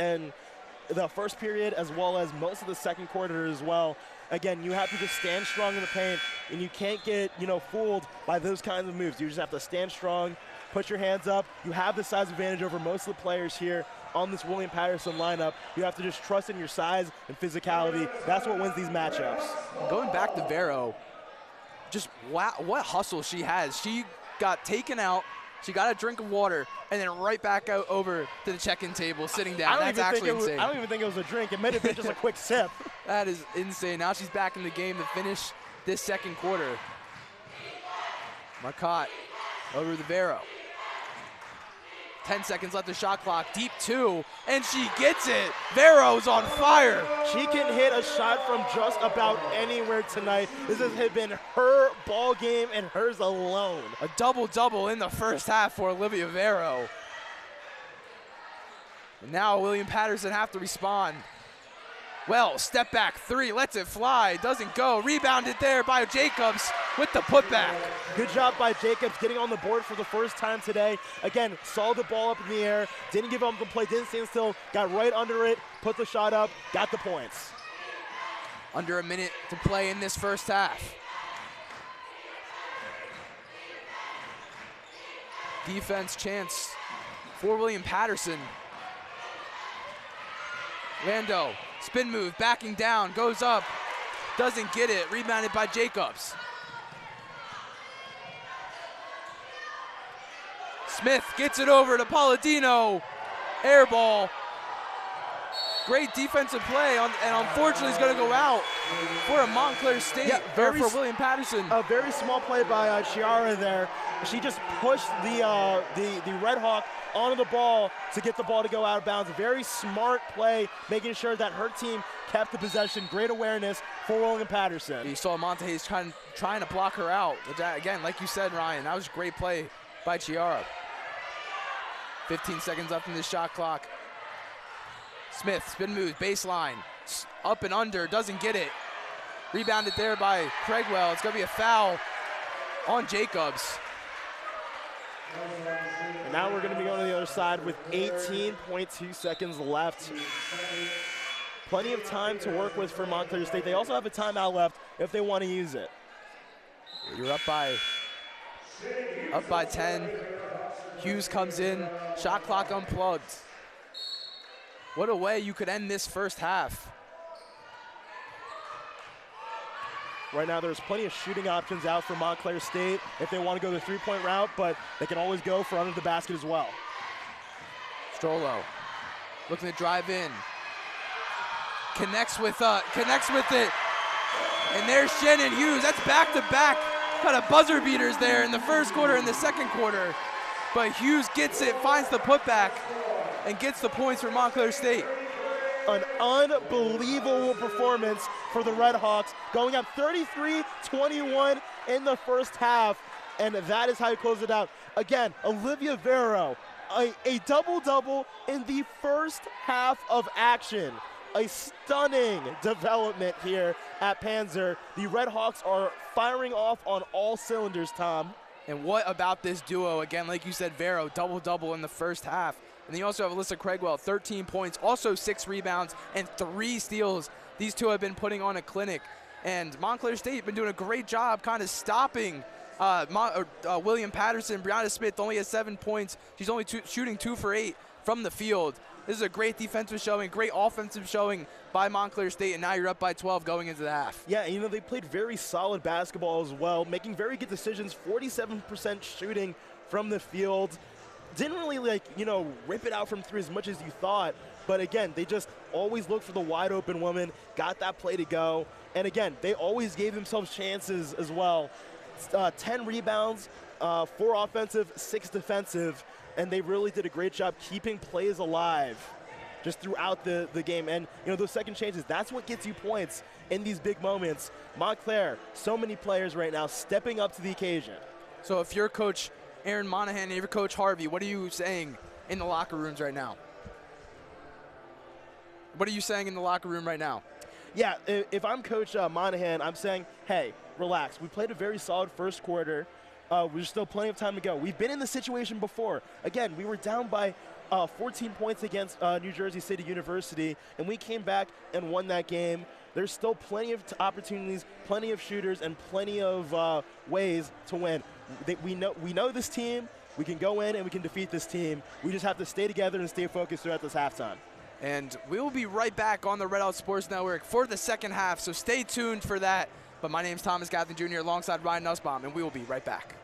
period as well as most of the second quarter as well. Again, you have to just stand strong in the paint, and you can't get, fooled by those kinds of moves. You just have to stand strong, put your hands up. You have the size advantage over most of the players here on this William Paterson lineup. You have to just trust in your size and physicality. That's what wins these matchups. Going back to Vero, just wow, what hustle she has. She got taken out. She got a drink of water, and then right back out over to the check-in table, sitting down. That's actually insane. I don't even think it was a drink. It might have been just a quick sip. That is insane. Now she's back in the game to finish this second quarter. Marcotte over to Vero. 10 seconds left the shot clock. Deep two, and she gets it. Vero's on fire. She can hit a shot from just about anywhere tonight. This has been her ball game and hers alone. A double-double in the first half for Olivia Vero. And now William Paterson have to respond. Well, step back three, lets it fly, doesn't go. Rebounded there by Jacobs with the putback. Good job by Jacobs getting on the board for the first time today. Again, saw the ball up in the air, didn't give up the play, didn't stand still, got right under it, put the shot up, got the points. Under a minute to play in this first half. Defense chance for William Paterson. Lando, spin move, backing down, goes up, doesn't get it, rebounded by Jacobs. Smith gets it over to Palladino, air ball. Great defensive play, and unfortunately he's going to go out for a Montclair State, for William Paterson. A very small play by Chiara there. She just pushed the Red Hawk onto the ball to get the ball to go out of bounds. A very smart play, making sure that her team kept the possession. Great awareness for William Paterson. You saw Monte trying to block her out. Again, like you said, Ryan, that was a great play by Chiara. 15 seconds left in this shot clock. Smith, spin move, baseline, up and under, doesn't get it. Rebounded there by Craigwell. It's going to be a foul on Jacobs. And now we're going to be going to the other side with 18.2 seconds left. Plenty of time to work with for Montclair State. They also have a timeout left if they want to use it. You're up by 10. Hughes comes in, shot clock unplugged. What a way you could end this first half. Right now there's plenty of shooting options out for Montclair State if they want to go the three-point route, but they can always go for under the basket as well. Strollo looking to drive in. Connects with it. And there's Shannon Hughes. That's back-to-back kind of buzzer beaters there in the first quarter and the second quarter. But Hughes gets it, finds the putback, and gets the points for Montclair State. An unbelievable performance for the Red Hawks, going up 33-21 in the first half, and that is how you close it out. Again, Olivia Vero, a double-double in the first half of action. A stunning development here at Panzer. The Red Hawks are firing off on all cylinders, Tom. And what about this duo? Again, like you said, Vero, double-double in the first half. And then you also have Alyssa Craigwell, 13 points, also 6 rebounds and 3 steals. These two have been putting on a clinic. And Montclair State been doing a great job kind of stopping William Paterson. Brianna Smith only has 7 points. She's only shooting 2 for 8 from the field. This is a great defensive showing, great offensive showing by Montclair State, and now you're up by 12 going into the half. Yeah, you know, they played very solid basketball as well, making very good decisions, 47% shooting from the field. Didn't really, like, you know, rip it out from three as much as you thought, but again, they just always looked for the wide open woman, got that play to go, and again, they always gave themselves chances as well. 10 rebounds, 4 offensive, 6 defensive, and they really did a great job keeping plays alive just throughout the game. And, you know, those second chances, that's what gets you points in these big moments. Montclair, so many players right now stepping up to the occasion. So if you're Coach Aaron Monahan and you're Coach Harvey, what are you saying in the locker rooms right now? What are you saying in the locker room right now? Yeah, if I'm Coach Monahan, I'm saying, hey, relax. We played a very solid first quarter. There's still plenty of time to go. We've been in this situation before. Again, we were down by 14 points against New Jersey City University, and we came back and won that game. There's still plenty of opportunities, plenty of shooters, and plenty of ways to win. We know this team. We can go in and we can defeat this team. We just have to stay together and stay focused throughout this halftime. And we will be right back on the Red Out Sports Network for the second half, so stay tuned for that. But my name's Thomas Gatlin Jr. alongside Ryan Nussbaum, and we will be right back.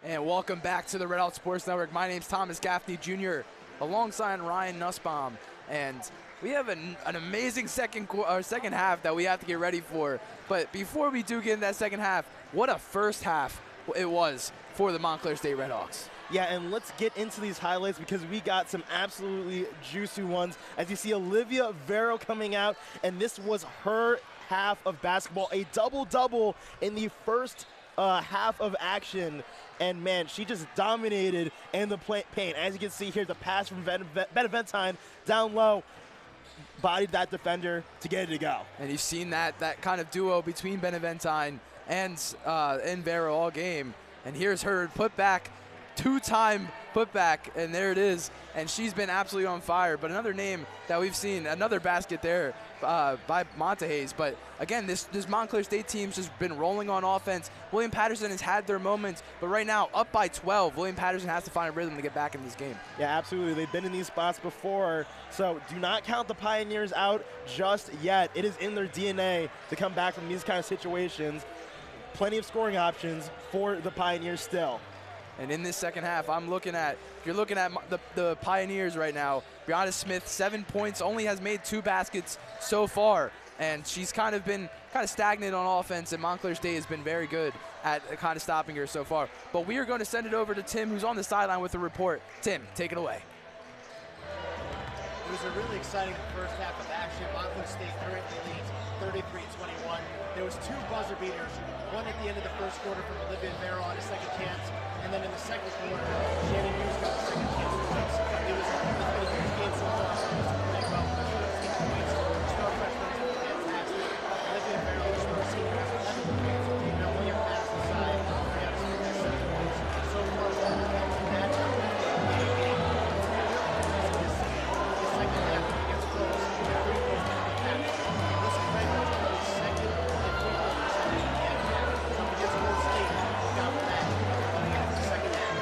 And welcome back to the Red Hawk Sports Network. My name's Thomas Gaffney Jr. alongside Ryan Nussbaum. And we have an amazing second half that we have to get ready for. But before we do get in that second half, what a first half it was for the Montclair State Red Hawks. Yeah, and let's get into these highlights because we got some absolutely juicy ones. As you see, Olivia Vero coming out, and this was her half of basketball, a double-double in the first half of action. And, man, she just dominated in the paint. As you can see here, the pass from Beneventine down low, bodied that defender to get it to go. And you've seen that kind of duo between Beneventine and Vero all game. And here's her putback, two-time putback, and there it is. And she's been absolutely on fire. But another name that we've seen, another basket there by Montahays. But again, this Montclair State team's just been rolling on offense. William Paterson has had their moments, but right now up by 12. William Paterson has to find a rhythm to get back in this game. Yeah, absolutely. They've been in these spots before, so do not count the Pioneers out just yet. It is in their DNA to come back from these kind of situations. Plenty of scoring options for the Pioneers still. And in this second half, you're looking at the Pioneers right now. Brianna Smith, 7 points, only has made 2 baskets so far. And she's kind of been stagnant on offense, and Montclair State has been very good at kind of stopping her so far. But we are going to send it over to Tim, who's on the sideline with a report. Tim, take it away. It was a really exciting first half of action. Montclair State currently leads 33-21. There was 2 buzzer beaters, one at the end of the first quarter from Olivia Vero on a second chance, and then in the second quarter, Shannon Hughes got a second chance for us. It was a huge game so far. It was playing well. 16 points. Star freshman has been fantastic. Olivia Vero, the star senior, has 11 points. Now William Paterson's side, Brianna Smith has 7 points. So far, we're on the matchup. The second half, when it gets close, the free throws can be captured. This is right now, the second and free throw percentage in the NBA. Up against Florida State, we got that. The second half.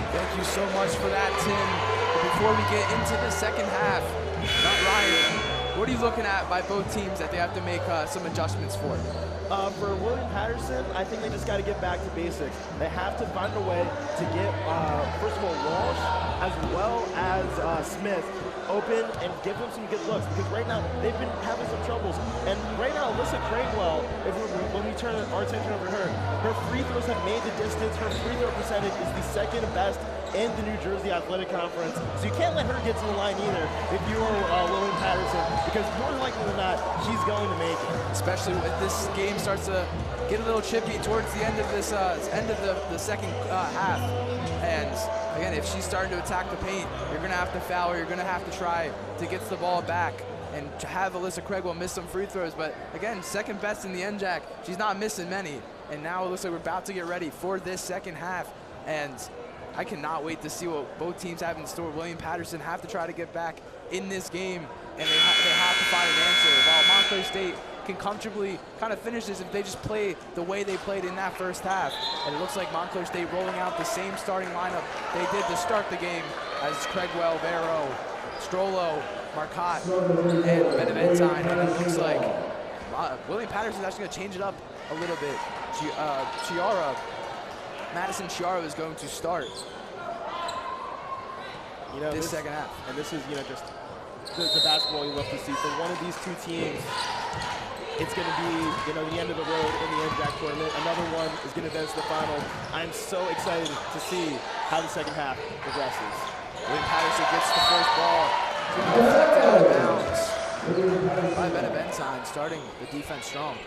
Thank you so much for that, Tim. But before we get into the second half, Ryan, what are you looking at by both teams that they have to make some adjustments for? For William Paterson, I think they just got to get back to basics. They have to find a way to get, first of all, Walsh as well as Smith open and give them some good looks, because right now they've been having some troubles. And right now, Alyssa Craigwell, when we turn our attention over to her free throws have made the distance. Her free throw percentage is the second best in the New Jersey Athletic Conference. So you can't let her get to the line either if you are William Paterson, because more likely than not, she's going to make it. Especially if this game starts to get a little chippy towards the end of this the second half. And again, if she's starting to attack the paint, you're going to have to foul her. You're going to have to try to get the ball back and to have Alyssa Craigwell miss some free throws. But again, second best in the NJAC. She's not missing many. And now it looks like we're about to get ready for this second half. And I cannot wait to see what both teams have in store. William Paterson have to try to get back in this game, and they have to find an answer. While Montclair State can comfortably kind of finish this if they just play the way they played in that first half. And it looks like Montclair State rolling out the same starting lineup they did to start the game, as Craigwell, Vero, Strollo, Marcotte, and Beneventine. And it looks like William Paterson is actually going to change it up a little bit. Madison Chiara is going to start this second half. And this is, just the basketball you love to see. For one of these two teams, it's going to be, the end of the road in the NJAC tournament. Another one is going to advance to the final. I'm so excited to see how the second half progresses. William Paterson gets the first ball, deflected out of bounds by Beneventine, starting the defense strong.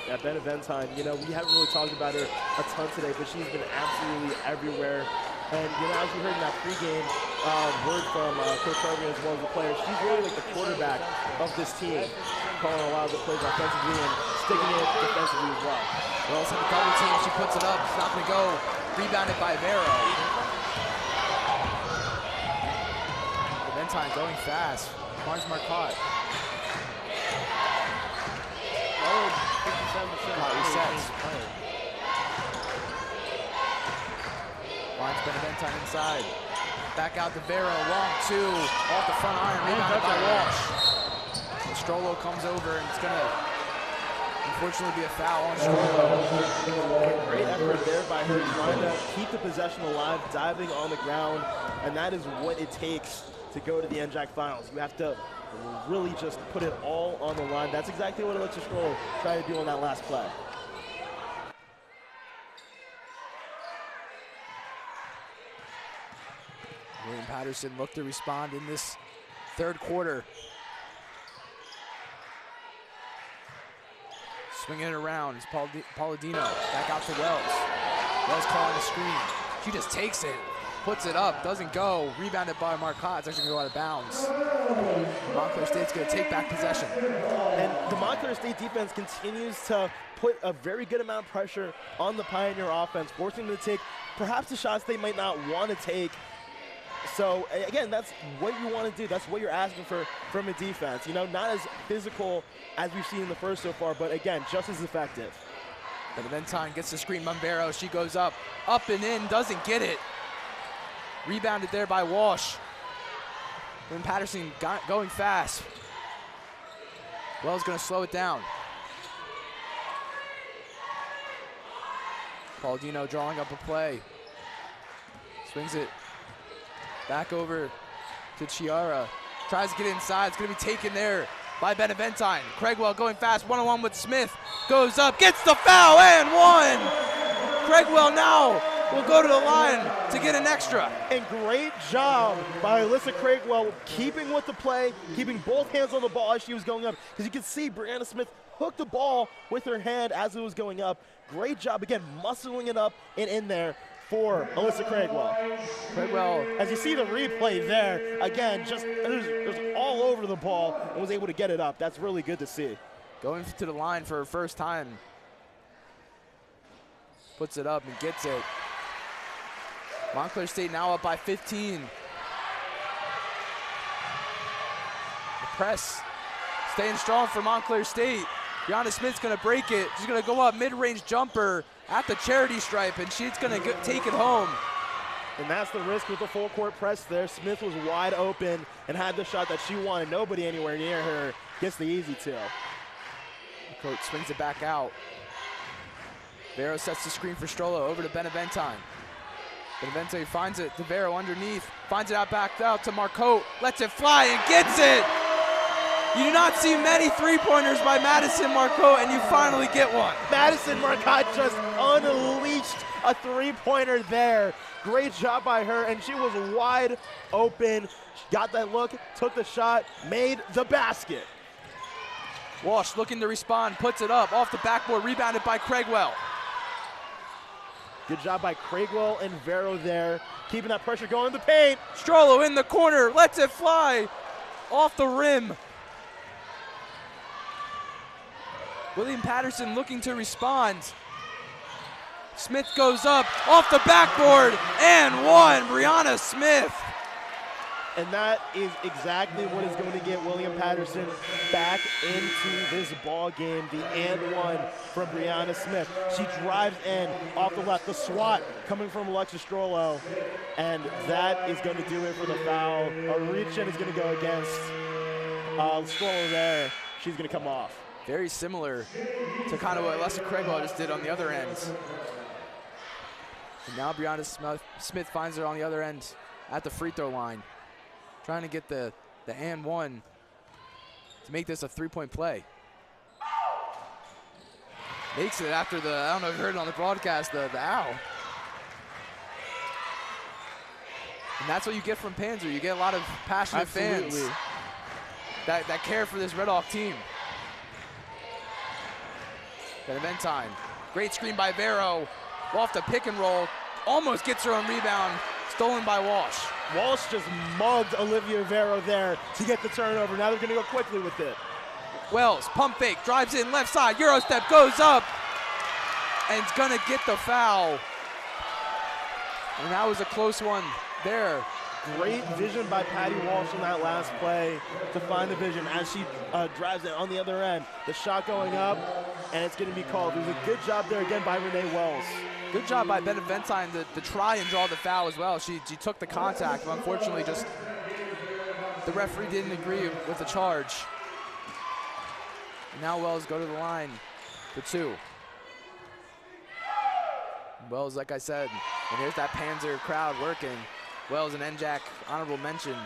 Yeah, Beneventine, we haven't really talked about her a ton today, but she's been absolutely everywhere. And, as we heard in that pregame word from Coach Harvey as well as the players, she's really like the quarterback of this team, calling a lot of the plays offensively and sticking it defensively as well. We also have a double team. She puts it up. It's not going to go. Rebounded by Vero. Beneventine going fast. Barnes Marcotte. Resets. Finds Beneventine inside. Back out to Vero. Long two. Off the front iron. Rebounded by Walsh. Strollo comes over, and it's going to unfortunately be a foul on Strollo. Great effort there by her, trying to keep the possession alive, diving on the ground, and that is what it takes to go to the NJAC Finals. You have to really just put it all on the line. That's exactly what Alexa Strollo tried to do on that last play. William Paterson looked to respond in this third quarter. Swinging it around, it's Palladino, back out to Wells. Wells calling the screen. She just takes it, puts it up, doesn't go. Rebounded by Marcotte, it's actually gonna go out of bounds. Montclair State's gonna take back possession. And the Montclair State defense continues to put a very good amount of pressure on the Pioneer offense, forcing them to take perhaps the shots they might not want to take. So again, that's what you want to do. That's what you're asking for from a defense. You know, not as physical as we've seen in the first so far, but again, just as effective. Benaventine gets the screen, Mumbero, she goes up and in, doesn't get it. Rebounded there by Walsh. William Paterson going fast. Wells gonna slow it down. Palladino drawing up a play. Swings it back over to Chiara. Tries to get inside. It's going to be taken there by Benaventine. Craigwell going fast, one-on-one with Smith. Goes up, gets the foul, and one! Craigwell now will go to the line to get an extra. And great job by Alyssa Craigwell keeping with the play, keeping both hands on the ball as she was going up. Because you can see Brianna Smith hooked the ball with her hand as it was going up. Great job, again, muscling it up and in there for Alyssa Craigwell. Craigwell, as you see the replay there, again, just it was all over the ball and was able to get it up. That's really good to see. Going to the line for her first time. Puts it up and gets it. Montclair State now up by 15. The press staying strong for Montclair State. Brianna Smith's gonna break it. She's gonna go up, mid-range jumper at the charity stripe, and she's gonna take it home. And that's the risk with the full court press there. Smith was wide open and had the shot that she wanted. Nobody anywhere near her gets the easy two. The coach swings it back out. Vero sets the screen for Strollo over to Benaventine. Benaventine finds it to Vero underneath, finds it out back out to Marcotte, lets it fly and gets it! You do not see many three-pointers by Madison Marcotte, and you finally get one. Madison Marcotte just unleashed a three-pointer there. Great job by her, and she was wide open. She got that look, took the shot, made the basket. Walsh looking to respond, puts it up, off the backboard, rebounded by Craigwell. Good job by Craigwell and Vero there, keeping that pressure going in the paint. Strollo in the corner, lets it fly, off the rim. William Paterson looking to respond. Smith goes up, off the backboard, and one, Brianna Smith. And that is exactly what is going to get William Paterson back into this ball game. The and one from Brianna Smith. She drives in off the left, the swat coming from Alexa Strollo, and that is going to do it for the foul. A reach in is going to go against Strollo there. She's going to come off. Very similar to kind of what Alyssa Craigwell just did on the other end. And now Brianna Smith finds her on the other end at the free throw line, trying to get the and one to make this a three-point play. Makes it after the, I don't know if you heard it on the broadcast, the ow. And that's what you get from Panzer. You get a lot of passionate fans that care for this Red Hawk team. Benaventine, great screen by Vero, off the pick and roll, almost gets her own rebound, stolen by Walsh. Walsh just mugged Olivia Vero there to get the turnover. Now they're gonna go quickly with it. Wells, pump fake, drives in, left side, Euro step, goes up, and it's gonna get the foul. And that was a close one there. Great vision by Patty Walsh in that last play to find the vision as she drives it on the other end. The shot going up, and it's going to be called. It was a good job there again by Renee Wells. Good job by Benaventine to try and draw the foul as well. She took the contact, but unfortunately just the referee didn't agree with the charge. Now Wells go to the line for 2. Wells, like I said, and here's that Panzer crowd working. Wells, an NJAC honorable mention.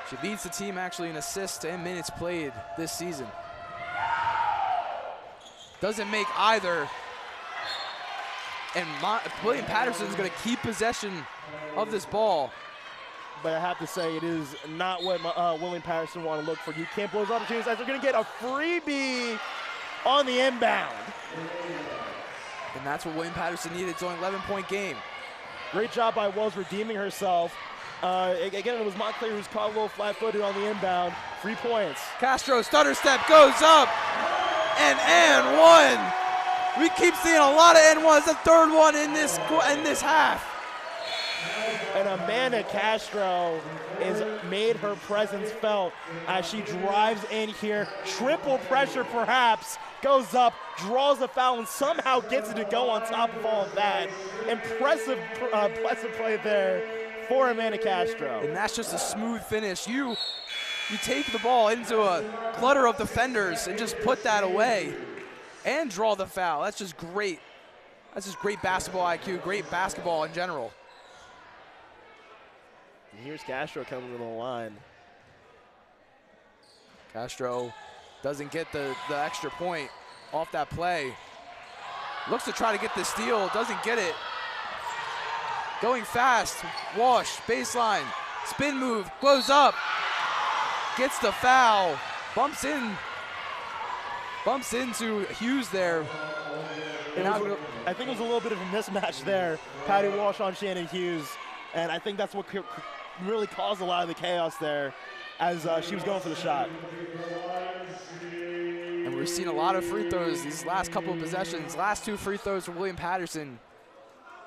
She leads the team actually in assists and minutes played this season. Doesn't make either. And William Paterson's going to keep possession of this ball. But I have to say, it is not what William Paterson want to look for. You can't blow those opportunities as they're going to get a freebie on the inbound. And that's what William Paterson needed. It's only an 11-point game. Great job by Wells redeeming herself. Again, it was Montclair who's caught a little flat-footed on the inbound. 3 points. Castro stutter step goes up and one. We keep seeing a lot of N1s. The third one in this half. And Amanda Castro has made her presence felt as she drives in here. Triple pressure perhaps, goes up, draws a foul, and somehow gets it to go on top of all of that. Impressive play there for Amanda Castro. And that's just a smooth finish. You take the ball into a clutter of defenders and just put that away and draw the foul. That's just great. That's just great basketball IQ, great basketball in general. And here's Castro coming to the line. Castro doesn't get the extra point off that play. Looks to try to get the steal, doesn't get it. Going fast, Wash, baseline, spin move, goes up, gets the foul, bumps into Hughes there. I think it was a little bit of a mismatch there. Patty Walsh on Shannon Hughes, and I think that's what really caused a lot of the chaos there as she was going for the shot. And we're seeing a lot of free throws these last couple of possessions. Last 2 free throws for William Paterson.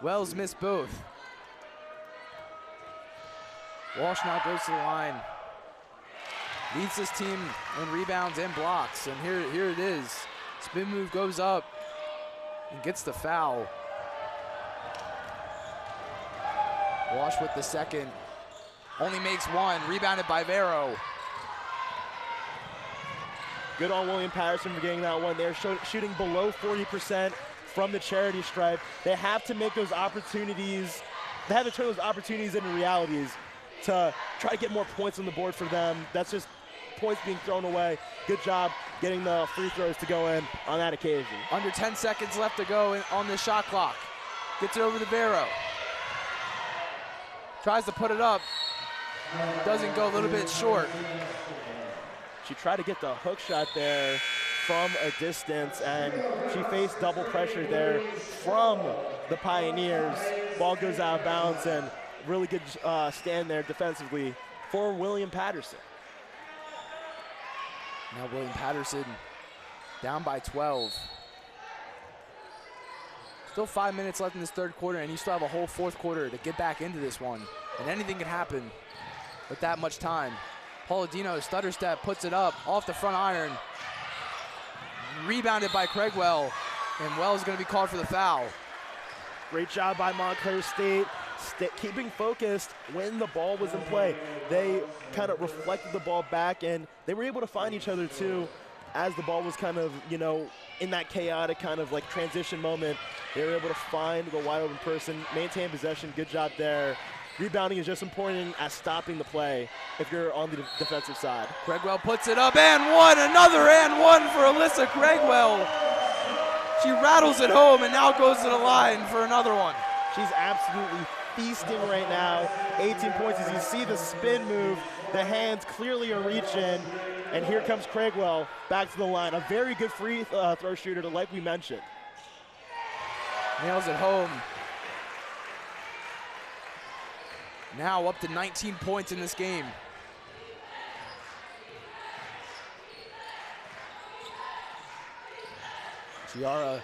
Wells missed both. Walsh now goes to the line. Leads this team in rebounds and blocks. And here it is. Spin move goes up and gets the foul. Walsh with the second. Only makes 1. Rebounded by Vero. Good on William Paterson for getting that one. They're shooting below 40% from the charity stripe. They have to make those opportunities. They have to turn those opportunities into realities to try to get more points on the board for them. That's just points being thrown away. Good job getting the free throws to go in on that occasion. Under 10 seconds left to go on the shot clock. Gets it over to Vero. Tries to put it up. Doesn't go, a little bit short. She tried to get the hook shot there from a distance, and she faced double pressure there from the Pioneers. Ball goes out of bounds, and really good stand there defensively for William Paterson. Now William Paterson down by 12. Still 5 minutes left in this third quarter, and you still have a whole fourth quarter to get back into this one. And anything can happen with that much time. Palladino, stutter step, puts it up off the front iron. Rebounded by Craigwell, and Wells is going to be called for the foul. Great job by Montclair State, keeping focused when the ball was in play. They kind of reflected the ball back, and they were able to find each other too as the ball was kind of, in that chaotic kind of like transition moment. They were able to find the wide open person, maintain possession. Good job there. Rebounding is just important as stopping the play if you're on the defensive side. Craigwell puts it up, and one, another and one for Alyssa Craigwell. She rattles it home and now goes to the line for another one. She's absolutely feasting right now. 18 points as you see the spin move. The hands clearly are reaching, and here comes Craigwell back to the line. A very good free throw shooter, like we mentioned. Nails it home. Now up to 19 points in this game. Chiara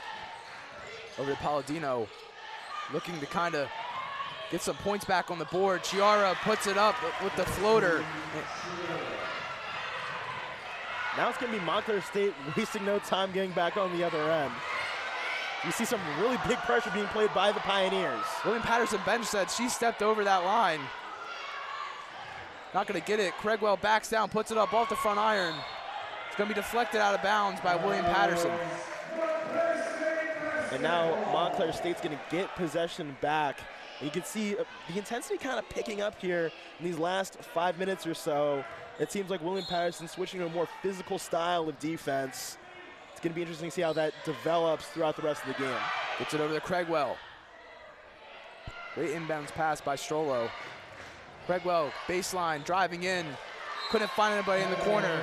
over to Palladino, looking to kind of get some points back on the board. Chiara puts it up with the floater. Now it's going to be Montclair State wasting no time getting back on the other end. You see some really big pressure being played by the Pioneers. William Paterson bench said she stepped over that line. Not going to get it. Craigwell backs down, puts it up off the front iron. It's going to be deflected out of bounds by William Paterson. And now Montclair State's going to get possession back. And you can see the intensity kind of picking up here in these last 5 minutes or so. It seems like William Paterson switching to a more physical style of defense. It's going to be interesting to see how that develops throughout the rest of the game. Gets it over to Craigwell. Great inbounds pass by Strollo. Craigwell, baseline, driving in. Couldn't find anybody in the corner.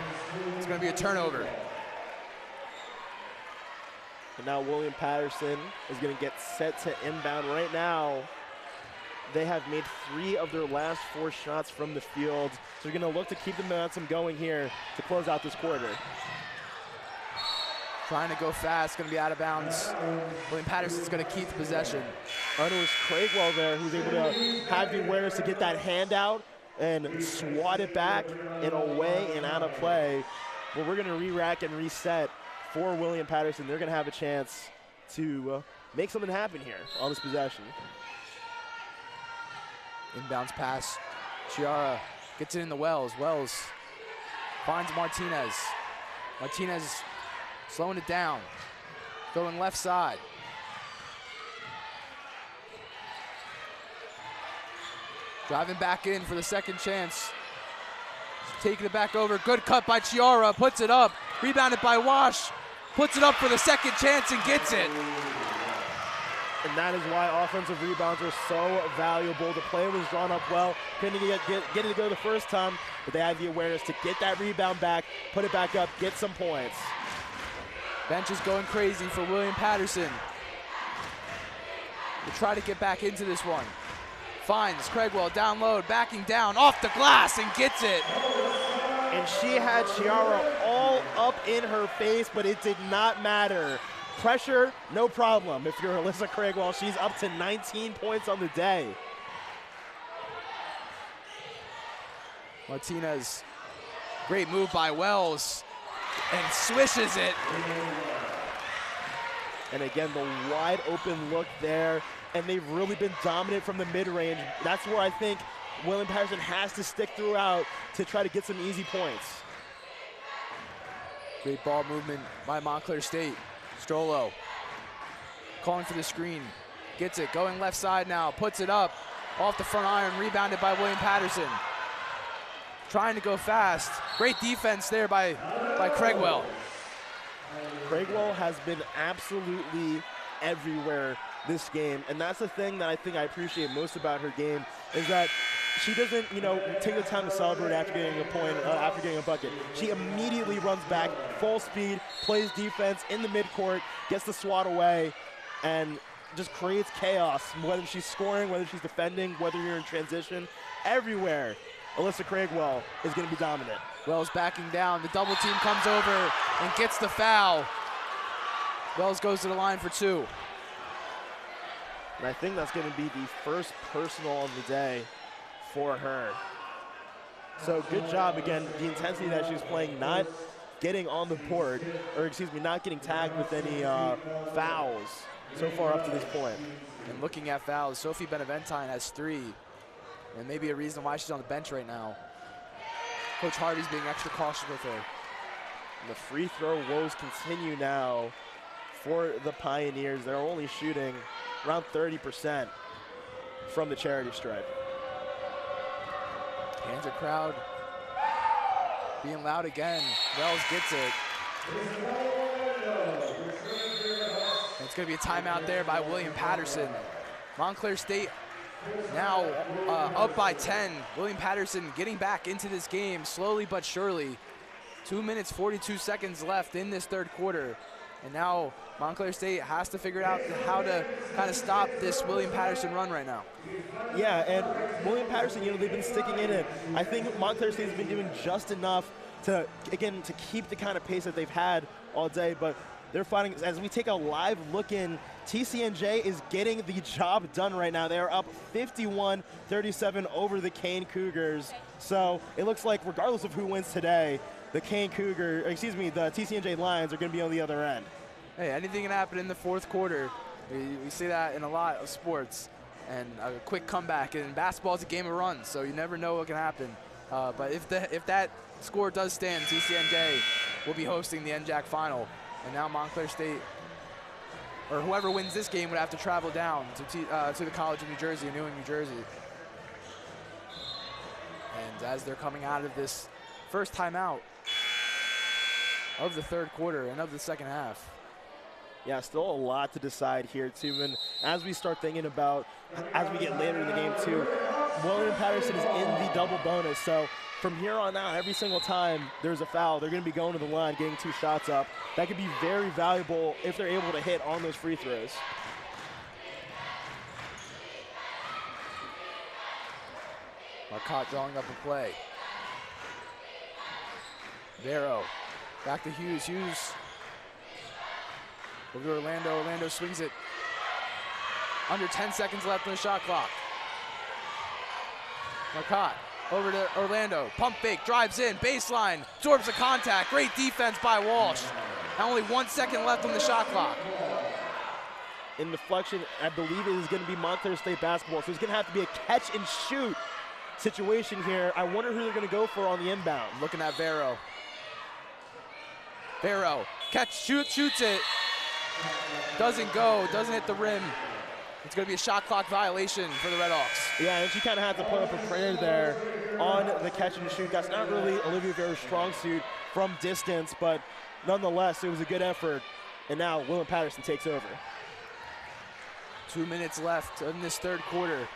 It's going to be a turnover. And now William Paterson is going to get set to inbound right now. They have made 3 of their last 4 shots from the field. So they're going to look to keep the momentum going here to close out this quarter. Trying to go fast, going to be out of bounds. William Paterson's going to keep the possession. And it was Craigwell there who's able to have the awareness to get that hand out and swat it back and away and out of play. But we're going to re-rack and reset for William Paterson. They're going to have a chance to make something happen here on this possession. Inbounds pass. Chiara gets it in the Wells. Wells finds Martinez. Martinez slowing it down. Going left side. Driving back in for the second chance. Taking it back over. Good cut by Chiara. Puts it up. Rebounded by Wash. Puts it up for the second chance and gets it. And that is why offensive rebounds are so valuable. The play was drawn up well. Couldn't get it to go the first time, but they had the awareness to get that rebound back, put it back up, get some points. Bench is going crazy for William Paterson. To try to get back into this one. Finds Craigwell down low, backing down off the glass and gets it. And she had Chiara all up in her face, but it did not matter. Pressure, no problem. If you're Alyssa Craigwell, she's up to 19 points on the day. Martinez, great move by Wells, and swishes it. And again, the wide open look there, and they've really been dominant from the mid-range. That's where I think William Paterson has to stick throughout to try to get some easy points. Great ball movement by Montclair State. Strollo calling for the screen, gets it, going left side now, puts it up, off the front iron, rebounded by William Paterson. Trying to go fast. Great defense there by Craigwell. Craigwell has been absolutely everywhere this game, and that's the thing that I think I appreciate most about her game is that she doesn't, take the time to celebrate after getting a point, after getting a bucket. She immediately runs back, full speed, plays defense in the midcourt, gets the swat away, and just creates chaos, whether she's scoring, whether she's defending, whether you're in transition, everywhere. Alyssa Craigwell is going to be dominant. Wells backing down. The double team comes over and gets the foul. Wells goes to the line for 2. And I think that's going to be the first personal of the day for her. So good job, again, the intensity that she's playing, not getting on the board, or excuse me, not getting tagged with any fouls so far up to this point. And looking at fouls, Sophie Benaventine has 3, and maybe a reason why she's on the bench right now. Coach Harvey's being extra cautious with her. And the free throw woes continue now for the Pioneers. They're only shooting around 30% from the charity stripe. Panzer crowd being loud again. Wells gets it. And it's going to be a timeout there by William Paterson. Montclair State now up by 10. William Paterson getting back into this game slowly but surely. 2 minutes, 42 seconds left in this third quarter. And now Montclair State has to figure out how to kind of stop this William Paterson run right now. Yeah, and William Paterson, they've been sticking in it. I think Montclair State has been doing just enough to, again, to keep the kind of pace that they've had all day, but they're fighting. As we take a live look in, TCNJ is getting the job done right now. They are up 51-37 over the Kane Cougars. So it looks like regardless of who wins today, the TCNJ Lions are going to be on the other end. Hey, anything can happen in the fourth quarter. We see that in a lot of sports. And a quick comeback. And basketball is a game of runs, so you never know what can happen. But if that score does stand, TCNJ will be hosting the NJAC final. And now Montclair State, or whoever wins this game, would have to travel down to the College of New Jersey, in New Jersey. And as they're coming out of this first timeout of the third quarter and of the second half. Yeah, still a lot to decide here, too. And as we start thinking about, as we get later in the game, too, William Paterson is in the double bonus. So from here on out, every single time there's a foul, they're going to be going to the line, getting 2 shots up. That could be very valuable if they're able to hit on those free throws. Marcotte drawing up a play. Vero, back to Hughes. Hughes over to Orlando. Orlando swings it. Under 10 seconds left on the shot clock. Marcotte over to Orlando. Pump fake, drives in, baseline, absorbs the contact. Great defense by Walsh. Now only 1 second left on the shot clock. In deflection, I believe it is going to be Montclair State basketball, so it's going to have to be a catch and shoot situation here. I wonder who they're going to go for on the inbound. Looking at Vero. Vero, catch, shoots it. Doesn't go, doesn't hit the rim. It's going to be a shot clock violation for the Redhawks. Yeah, and she kind of had to put up a prayer there on the catch and shoot. That's not really Olivia Vero's strong suit from distance, but nonetheless, it was a good effort. And now William Paterson takes over. 2 minutes left in this third quarter.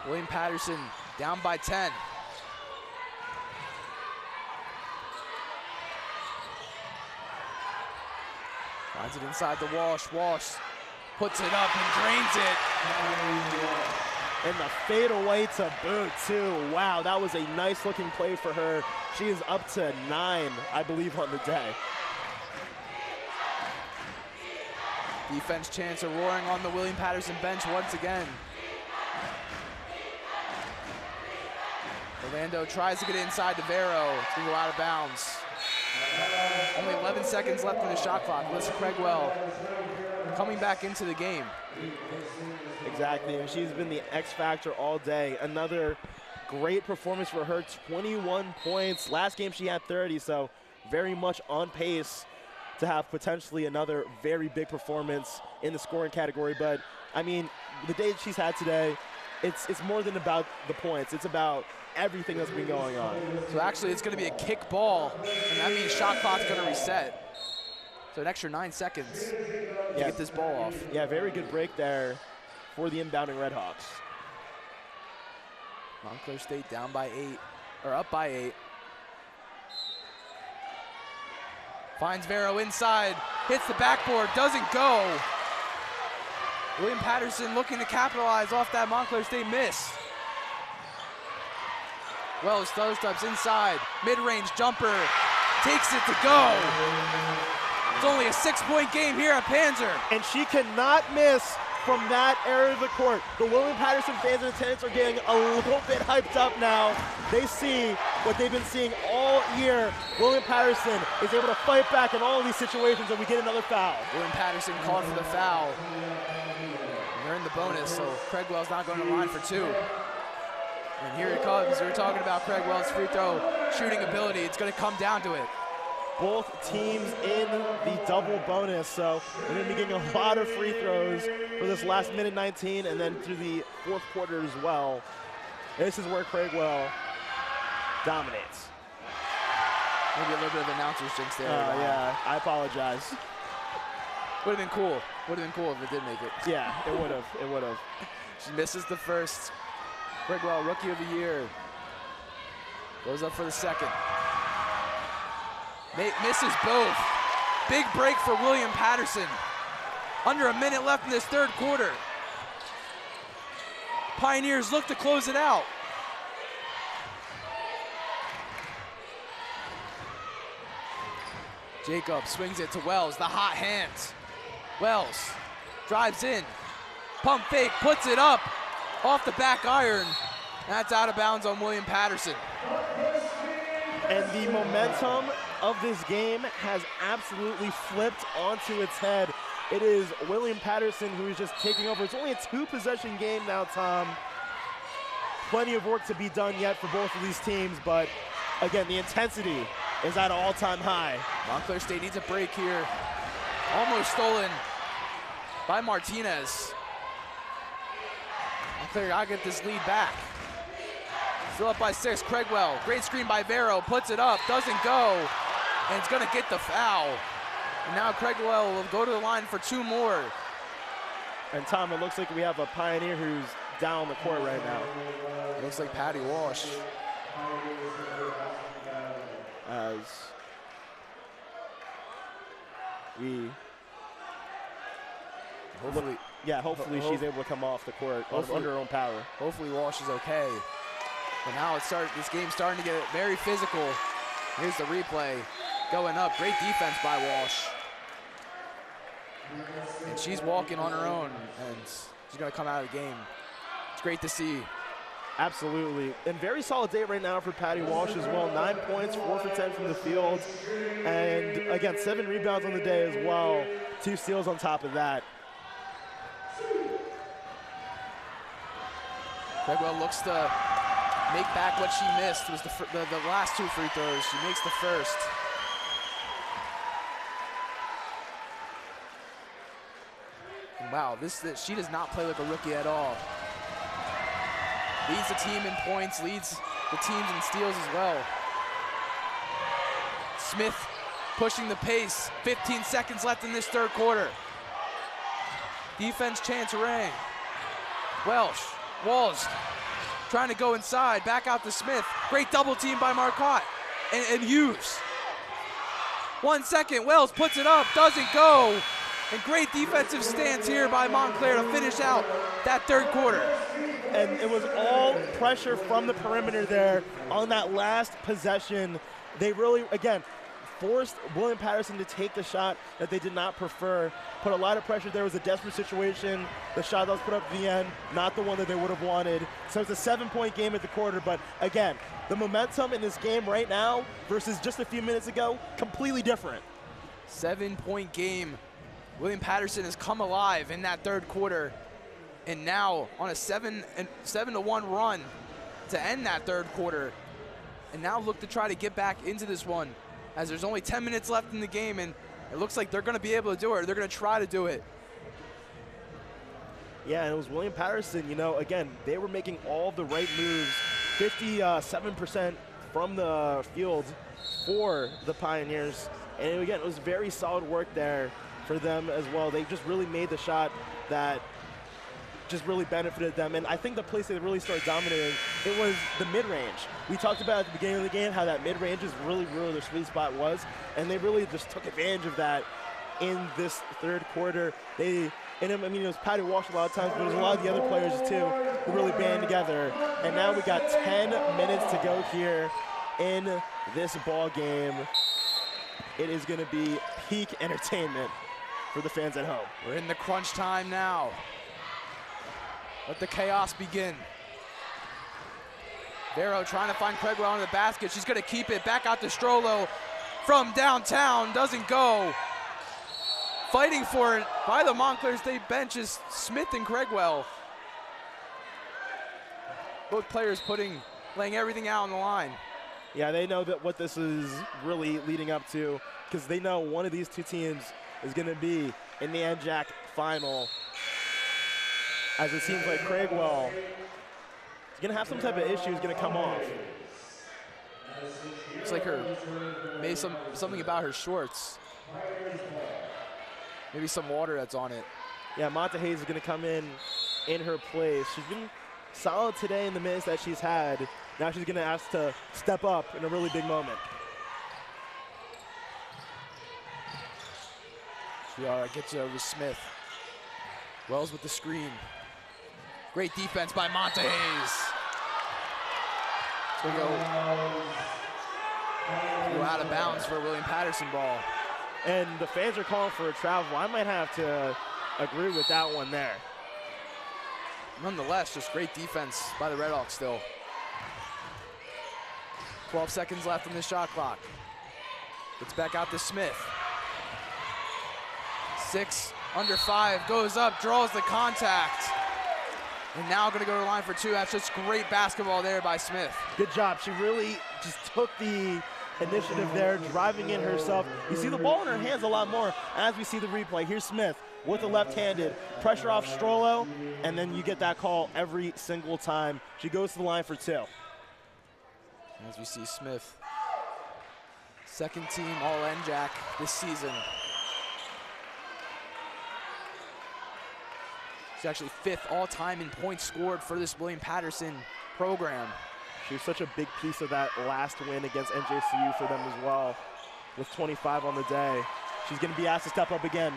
William Paterson down by 10. Finds it inside the Walsh. Walsh puts it up and drains it. And the fadeaway to boot, too. Wow, that was a nice looking play for her. She is up to 9, I believe, on the day. Defense chants are roaring on the William Paterson bench once again. Orlando tries to get it inside to Vero. It's going to go out of bounds. Only 11 seconds left on the shot clock. Alyssa Craigwell coming back into the game. Exactly, and she's been the X factor all day. Another great performance for her, 21 points. Last game she had 30, so very much on pace to have potentially another very big performance in the scoring category. But, I mean, the day she's had today, it's more than about the points. It's about everything that's been going on. So actually it's going to be a kick ball, and that means shot clock's going to reset. So an extra 9 seconds to get this ball off. Yeah, very good break there for the inbounding Redhawks. Montclair State down by 8, or up by 8. Finds Vero inside, hits the backboard, doesn't go. William Paterson looking to capitalize off that Montclair State miss. Wells steps inside, mid-range jumper, takes it to go. It's only a 6-point game here at Panzer. And she cannot miss from that area of the court. The William Paterson fans in attendance are getting a little bit hyped up now. They see what they've been seeing all year. William Paterson is able to fight back in all of these situations, and we get another foul. William Paterson called for the foul. And they're in the bonus, so Craigwell's not going to line for 2. And here it comes. We're talking about Craigwell's free throw shooting ability. It's going to come down to it. Both teams in the double bonus, so we're going to be getting a lot of free throws for this last minute 19 and then through the fourth quarter as well. This is where Craigwell dominates. Maybe a little bit of announcer's jinx there. Yeah, I apologize. Would have been cool. Would have been cool if it did make it. Yeah, it would have. It would have. She misses the first. Craigwell, Rookie of the Year. Goes up for the second. Misses both. Big break for William Paterson. Under a minute left in this third quarter. Pioneers look to close it out. Jacob swings it to Wells, the hot hands. Wells drives in. Pump fake, puts it up. Off the back iron. That's out of bounds on William Paterson. And the momentum of this game has absolutely flipped onto its head. It is William Paterson who is just taking over. It's only a 2-possession game now, Tom. Plenty of work to be done yet for both of these teams, but again, the intensity is at an all-time high. Montclair State needs a break here. Almost stolen by Martinez. Montclair gotta get this lead back. Still up by 6, Craigwell. Great screen by Vero, puts it up, doesn't go, and it's gonna get the foul. And now Craigwell will go to the line for 2 more. And Tom, it looks like we have a Pioneer who's down the court right now. It looks like Patty Walsh. As we hopefully she's able to come off the court under her own power. Hopefully Walsh is okay. But now this game's starting to get very physical. Here's the replay going up. Great defense by Walsh. And she's walking on her own, and she's gonna come out of the game. It's great to see. Absolutely. And very solid day right now for Patty Walsh as well. 9 points, 4 for 10 from the field. And again, 7 rebounds on the day as well. 2 steals on top of that. Craigwell looks to make back what she missed. It was the last 2 free throws. She makes the first. And wow, she does not play like a rookie at all. Leads the team in points, leads the teams in steals as well. Smith pushing the pace. 15 seconds left in this 3rd quarter. Defense chance ring. Walsh trying to go inside, back out to Smith. Great double team by Marcotte and Hughes. 1 second, Wells puts it up, doesn't go. And great defensive stance here by Montclair to finish out that 3rd quarter. And it was all pressure from the perimeter there on that last possession. They really, again, forced William Paterson to take the shot that they did not prefer. Put a lot of pressure there. It was a desperate situation. The shot that was put up at the end, not the one that they would have wanted. So it's a 7-point game at the quarter. But again, the momentum in this game right now versus just a few minutes ago, completely different. 7-point game. William Paterson has come alive in that 3rd quarter. And now on a 7-1 run to end that 3rd quarter. And now look to try to get back into this one, as there's only 10 minutes left in the game, and it looks like they're going to be able to do it. They're going to try to do it. Yeah, and it was William Paterson, you know, again, they were making all the right moves. 57% from the field for the Pioneers. And again, it was very solid work there for them as well. They just really made the shot that just really benefited them. And I think the place they really started dominating, it was the mid-range. We talked about at the beginning of the game how that mid-range is really their sweet spot was, and they really just took advantage of that in this 3rd quarter. It was Patty Walsh a lot of times, but it was a lot of the other players too who really band together. And now we got 10 minutes to go here in this ball game. It is going to be peak entertainment for the fans at home. We're in the crunch time now. Let the chaos begin. Vero trying to find Craigwell on the basket. She's going to keep it back out to Strollo from downtown. Doesn't go. Fighting for it by the Montclair State bench is Smith and Craigwell. Both players laying everything out on the line. Yeah, they know that what this is really leading up to, because they know one of these 2 teams is going to be in the NJAC final. As it seems like Craigwell is going to have some type of issue, is going to come off. Looks like something about her shorts. Maybe some water that's on it. Yeah, Monta Hayes is going to come in her place. She's been solid today in the minutes that she's had. Now she's going to ask to step up in a really big moment. She gets it over Smith. Wells with the screen. Great defense by Monta Hayes. It's going to go out of bounds for a William Paterson ball. And the fans are calling for a travel. I might have to agree with that one there. Nonetheless, just great defense by the Redhawks still. 12 seconds left in the shot clock. Gets back out to Smith. 6 under 5, goes up, draws the contact. And now going to go to the line for 2. That's just great basketball there by Smith. Good job. She really just took the initiative there, driving in herself. You see the ball in her hands a lot more as we see the replay. Here's Smith with the left-handed, pressure off Strollo, and then you get that call every single time. She goes to the line for 2. As we see Smith, second team All-NJAC this season. She's actually 5th all-time in points scored for this William Paterson program. She was such a big piece of that last win against NJCU for them as well, with 25 on the day. She's going to be asked to step up again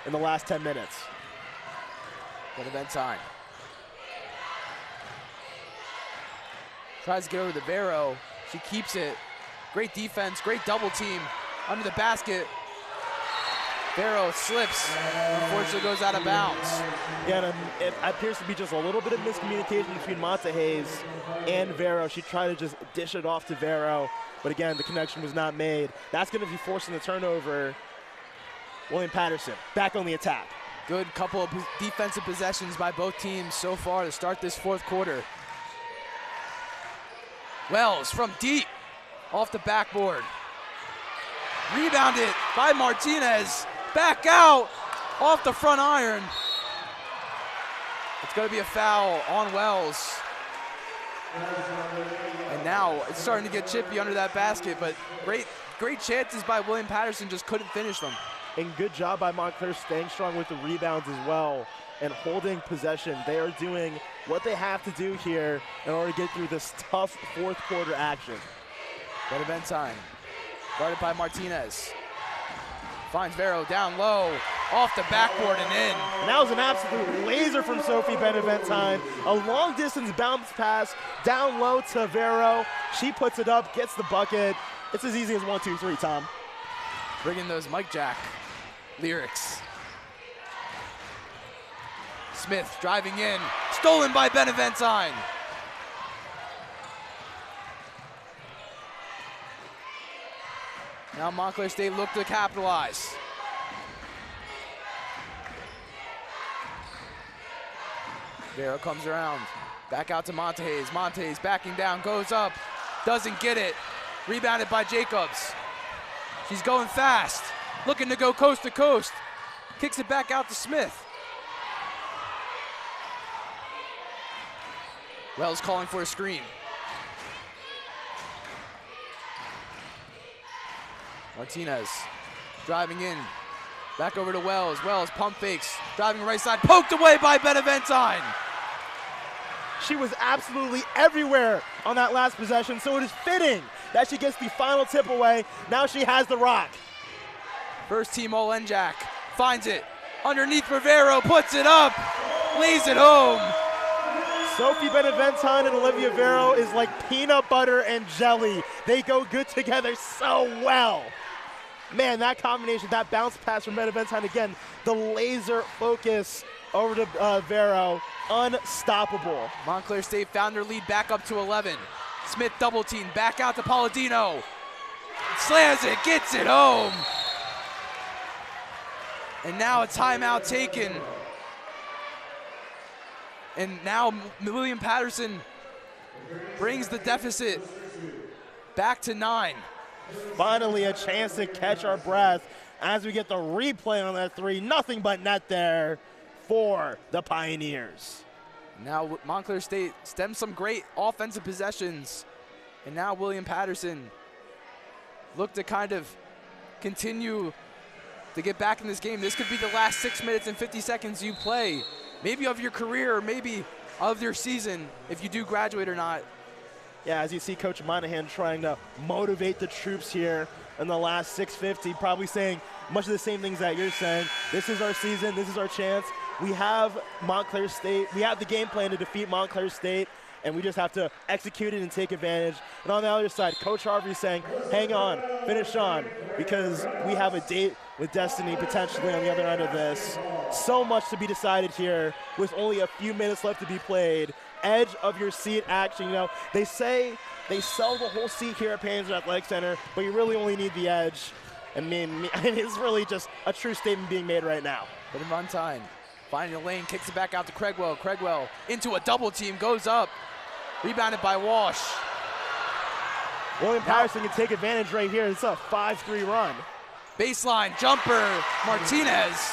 in the last 10 minutes. Beneventine tries to get over to Vero. She keeps it. Great defense, great double team under the basket. Vero slips, unfortunately goes out of bounds. Yeah, and it appears to be just a little bit of miscommunication between Montahez and Vero. She tried to just dish it off to Vero, but again, the connection was not made. That's going to be forcing the turnover. William Paterson back on the attack. Good couple of defensive possessions by both teams so far to start this 4th quarter. Wells from deep, off the backboard. Rebounded by Martinez. Back out, off the front iron. It's going to be a foul on Wells. And now it's starting to get chippy under that basket, but great chances by William Paterson, just couldn't finish them. And good job by Montclair staying strong with the rebounds as well and holding possession. They are doing what they have to do here in order to get through this tough 4th quarter action. Beneventine, guarded by Martinez. Finds Vero down low, off the backboard and in. And that was an absolute laser from Sophie Beneventine. A long distance bounce pass down low to Vero. She puts it up, gets the bucket. It's as easy as 1, 2, 3, Tom. Bringing those Mike Jack lyrics. Smith driving in, stolen by Beneventine. Now Montclair State look to capitalize. Vero comes around, back out to Montahez. Montahez backing down, goes up, doesn't get it. Rebounded by Jacobs. She's going fast, looking to go coast to coast. Kicks it back out to Smith. Wells calling for a screen. Martinez driving in, back over to Wells. Wells pump fakes, driving right side, poked away by Beneventine. She was absolutely everywhere on that last possession, so it is fitting that she gets the final tip away. Now she has the rock. First team All-NJAC finds it underneath Rivero, puts it up, lays it home. Sophie Beneventine and Olivia Vero is like peanut butter and jelly. They go good together so well. Man, that combination, that bounce pass from Beneventine again, the laser focus over to Vero, unstoppable. Montclair State found their lead back up to 11. Smith double team, back out to Palladino. Slams it, gets it home. And now a timeout taken. And now William Paterson brings the deficit back to 9. Finally a chance to catch our breath as we get the replay on that 3. Nothing but net there for the Pioneers. Now Montclair State stems some great offensive possessions. And now William Paterson look to kind of continue to get back in this game. This could be the last 6 minutes and 50 seconds you play, maybe of your career or maybe of your season, if you do graduate or not. Yeah, as you see Coach Monahan trying to motivate the troops here in the last 6:50, probably saying much of the same things that you're saying. This is our season, this is our chance. We have Montclair State, we have the game plan to defeat Montclair State, and we just have to execute it and take advantage. And on the other side, Coach Harvey saying, hang on, finish on, because we have a date with destiny potentially on the other end of this. So much to be decided here with only a few minutes left to be played. Edge of your seat action. You know, they say they sell the whole seat here at Panzer Athletic Center, but you really only need the edge. I mean, it's really just a true statement being made right now. But in Montaigne, finding the lane, kicks it back out to Cregwell. Cregwell into a double team, goes up. Rebounded by Walsh. William Paterson can take advantage right here. It's a 5-3 run. Baseline jumper, Martinez.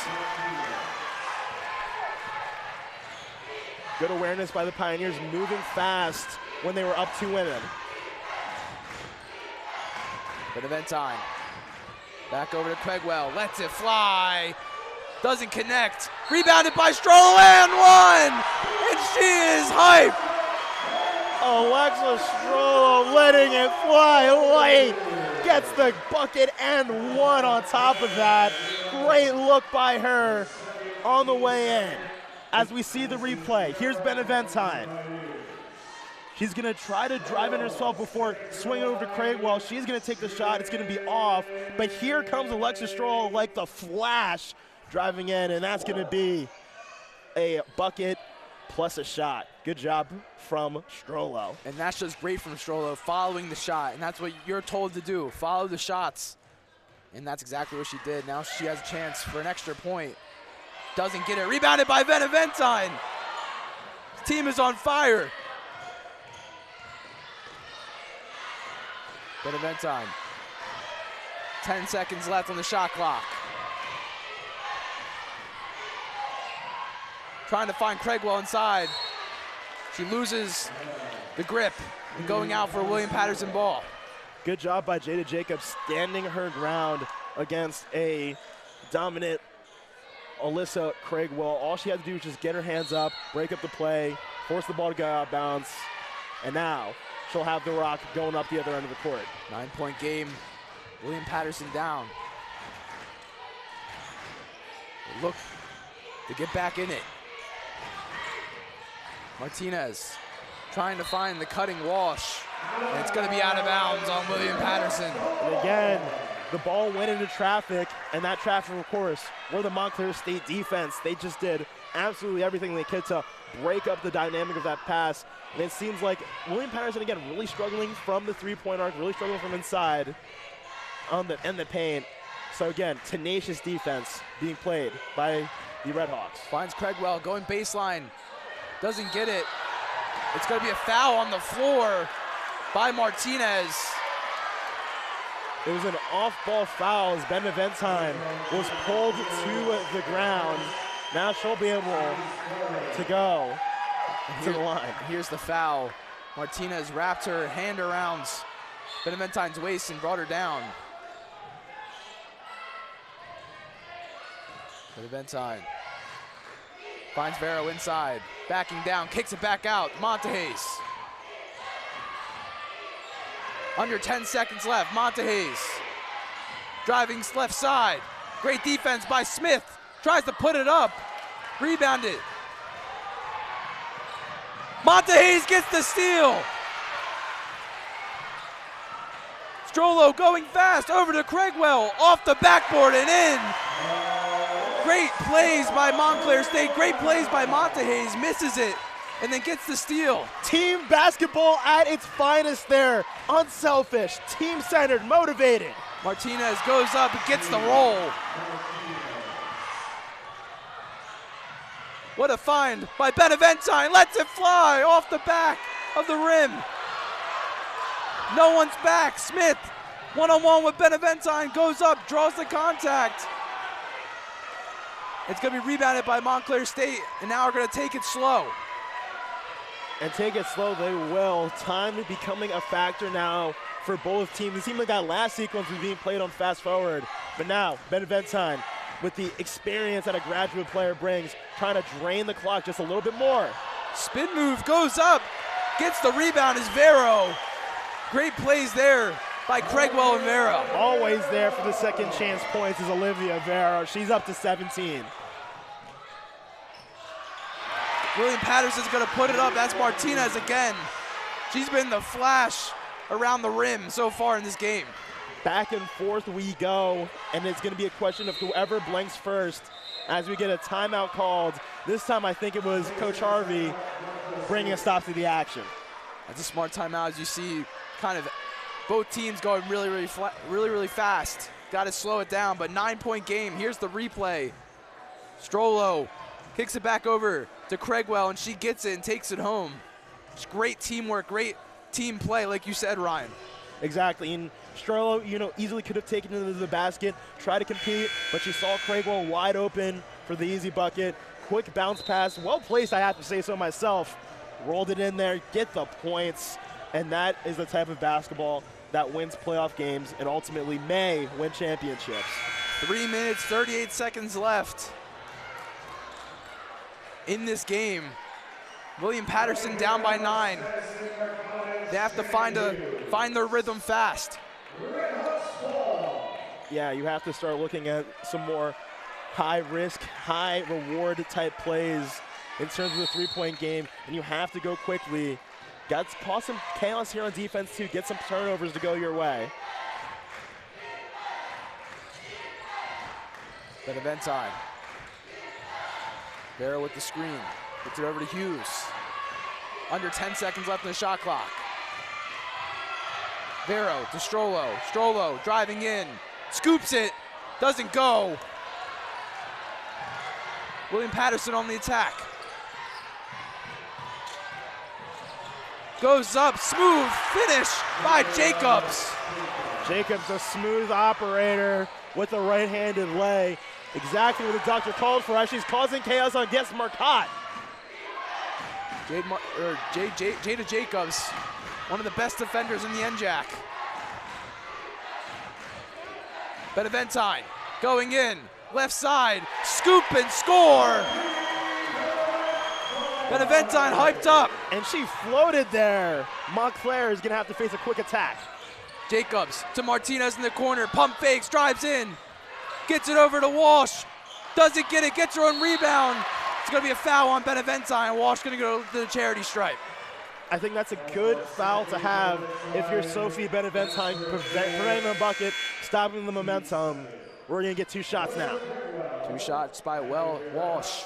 Good awareness by the Pioneers, moving fast when they were up 2 women. Beneventine. Back over to Craigwell. Lets it fly. Doesn't connect. Rebounded by Stroll and one! And she is hype! Alexa Strollo letting it fly late. Gets the bucket and one on top of that. Great look by her on the way in. As we see the replay, here's Beneventine. She's gonna try to drive in herself before swinging over to Craigwell. She's gonna take the shot, it's gonna be off. But here comes Alexa Strollo like the flash driving in, and that's gonna be a bucket plus a shot. Good job from Strollo. And that's just great from Strollo, following the shot. And that's what you're told to do, follow the shots. And that's exactly what she did. Now she has a chance for an extra point. Doesn't get it, rebounded by Beneventine. His team is on fire. Beneventine. 10 seconds left on the shot clock. Trying to find Craigwell inside. She loses the grip and going out for a William Paterson ball. Good job by Jada Jacobs standing her ground against a dominant Alyssa Craigwell. All she had to do was just get her hands up, break up the play, force the ball to go out of bounds, and now she'll have the rock going up the other end of the court. 9-point game, William Paterson down. They look to get back in it. Martinez trying to find the cutting Walsh, and it's gonna be out of bounds on William Paterson. And again, the ball went into traffic, and that traffic, of course, were the Montclair State defense. They just did absolutely everything they could to break up the dynamic of that pass. And it seems like William Paterson, again, really struggling from the three-point arc, really struggling from inside in the paint. So again, tenacious defense being played by the Redhawks. Finds Craigwell going baseline, doesn't get it. It's gonna be a foul on the floor by Martinez. It was an off-ball foul as Beneventine was pulled to the ground. Now she'll be able to go to the line. Here's the foul. Martinez wrapped her hand around Beneventine's waist and brought her down. Beneventine finds Vero inside, backing down, kicks it back out. Montehays. Under 10 seconds left, Montehays driving left side. Great defense by Smith. Tries to put it up, rebounded. Montehays gets the steal. Strollo going fast over to Craigwell, off the backboard and in. Great plays by Montclair State, great plays by Montehays, misses it, and then gets the steal. Team basketball at its finest there. Unselfish, team-centered, motivated. Martinez goes up and gets the roll. What a find by Beneventine, lets it fly off the back of the rim. No one's back, Smith, one-on-one with Beneventine, goes up, draws the contact. It's gonna be rebounded by Montclair State, and now we're gonna take it slow. And take it slow, they will. Time becoming a factor now for both teams. It seemed like that last sequence was being played on fast forward, but now Beneventine, with the experience that a graduate player brings, trying to drain the clock just a little bit more. Spin move, goes up, gets the rebound is Vero. Great plays there by Craigwell and Vero. Always there for the second chance points is Olivia Vero. She's up to 17. William Paterson's gonna put it up. That's Martinez again. She's been the flash around the rim so far in this game. Back and forth we go, and it's gonna be a question of whoever blinks first as we get a timeout called. This time I think it was Coach Harvey bringing a stop to the action. That's a smart timeout as you see kind of both teams going really fast. Got to slow it down, but 9-point game. Here's the replay. Strollo kicks it back over to Craigwell, and she gets it and takes it home. It's great teamwork, great team play, like you said, Ryan. Exactly, and Strello, easily could have taken it into the basket, tried to compete, but she saw Craigwell wide open for the easy bucket. Quick bounce pass, well placed, I have to say so myself. Rolled it in there, get the points, and that is the type of basketball that wins playoff games and ultimately may win championships. 3 minutes, 38 seconds left in this game. William Paterson down by 9. They have to find their rhythm fast. Yeah, you have to start looking at some more high risk, high reward type plays in terms of the three-point game, and you have to go quickly. Got to cause some chaos here on defense too. Get some turnovers to go your way. Beneventine. Barrow with the screen. Gets it over to Hughes. Under 10 seconds left in the shot clock. Barrow to Strollo. Strollo driving in. Scoops it. Doesn't go. William Paterson on the attack. Goes up. Smooth finish by Jacobs. Jacobs, a smooth operator with a right-handed lay. Exactly what the doctor called for as she's causing chaos against Marcotte. Jada Jacobs, one of the best defenders in the NJAC. Beneventine going in, left side, scoop and score. Beneventine hyped up. And she floated there. Montclair is gonna have to face a quick attack. Jacobs to Martinez in the corner, pump fakes, drives in, gets it over to Walsh, doesn't get it, gets her own rebound. It's gonna be a foul on Beneventine. Walsh gonna go to the charity stripe. I think that's a good foul to have if you're Sophie Beneventine, preventing the bucket, stopping the momentum. We're gonna get 2 shots now. 2 shots by Walsh.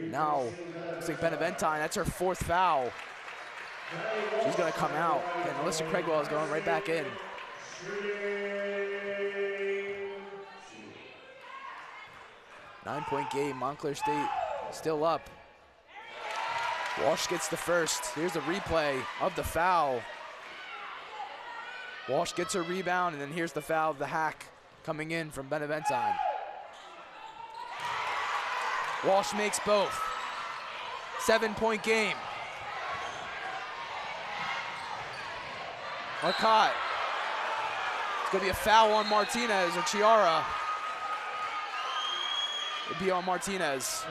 Now, looks like Beneventine, that's her 4th foul. She's gonna come out, and Alyssa Craigwell is going right back in. Nine-point game, Montclair State still up. Walsh gets the first. Here's a replay of the foul. Walsh gets her rebound, and then here's the foul of the hack coming in from Beneventine. Walsh makes both. 7-point game. Marcotte. It's gonna be a foul on Martinez or Chiara. It'd be on Martinez.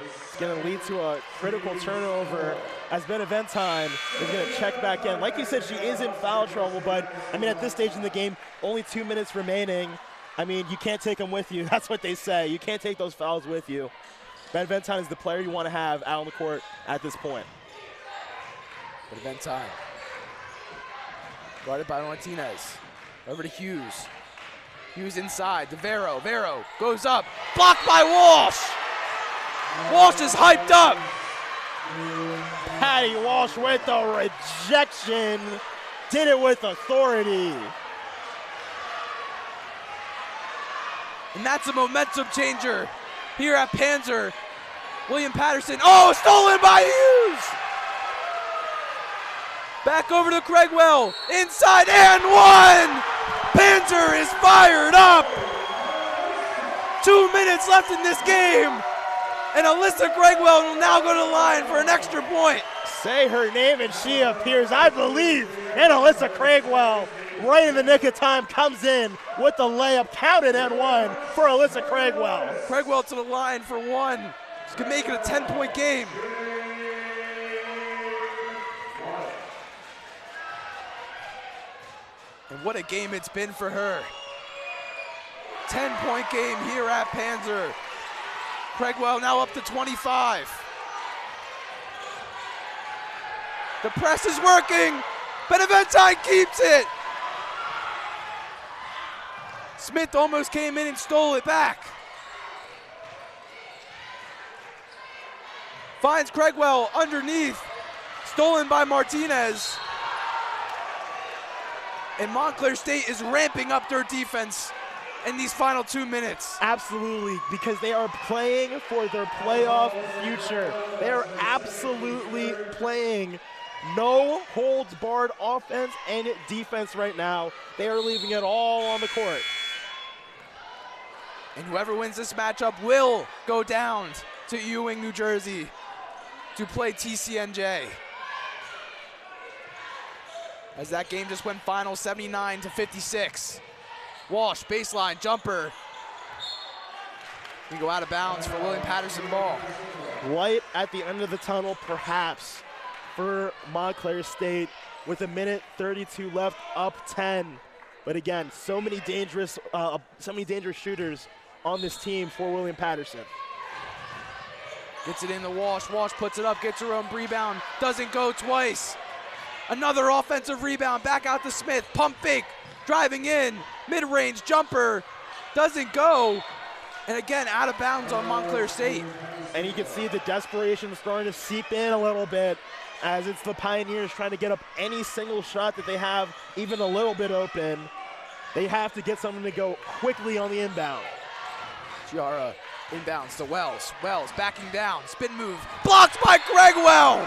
It's gonna lead to a critical turnover as Beneventine is gonna check back in. Like you said, she is in foul trouble, but I mean, at this stage in the game, only 2 minutes remaining. I mean, you can't take them with you. That's what they say. You can't take those fouls with you. Beneventine is the player you want to have out on the court at this point. Beneventine. Guarded by Martinez. Over to Hughes. Hughes inside to Vero. Vero goes up. Blocked by Walsh. Walsh is hyped up. Patty Walsh with the rejection. Did it with authority. And that's a momentum changer here at Panzer. William Paterson. Oh, stolen by Hughes. Back over to Craigwell. Inside and one. Panzer is fired up. 2 minutes left in this game. And Alyssa Craigwell will now go to the line for an extra point. Say her name and she appears, I believe, in Alyssa Craigwell. Right in the nick of time, comes in with the layup, counted and one for Alyssa Craigwell. Craigwell to the line for one. She can make it a 10-point game. And what a game it's been for her. 10-point game here at Panzer. Craigwell now up to 25. The press is working. Beneventine keeps it. Smith almost came in and stole it back. Finds Craigwell underneath. Stolen by Martinez. And Montclair State is ramping up their defense in these final 2 minutes. Absolutely, because they are playing for their playoff future. They are absolutely playing no holds barred offense and defense right now. They are leaving it all on the court. And whoever wins this matchup will go down to Ewing, New Jersey to play TCNJ. As that game just went final 79-56. Walsh, baseline, jumper. We go out of bounds for William Paterson ball. Light at the end of the tunnel, perhaps, for Montclair State with 1:32 left, up 10. But again, so many dangerous shooters on this team for William Paterson. Gets it in the Walsh. Walsh puts it up, gets her own rebound, doesn't go twice. Another offensive rebound, back out to Smith. Pump fake, driving in, mid-range jumper, doesn't go. And again, out of bounds on Montclair State. And you can see the desperation starting to seep in a little bit as it's the Pioneers trying to get up any single shot that they have even a little bit open. They have to get something to go quickly on the inbound. Giara inbounds to Wells. Wells backing down, spin move, blocked by Craigwell.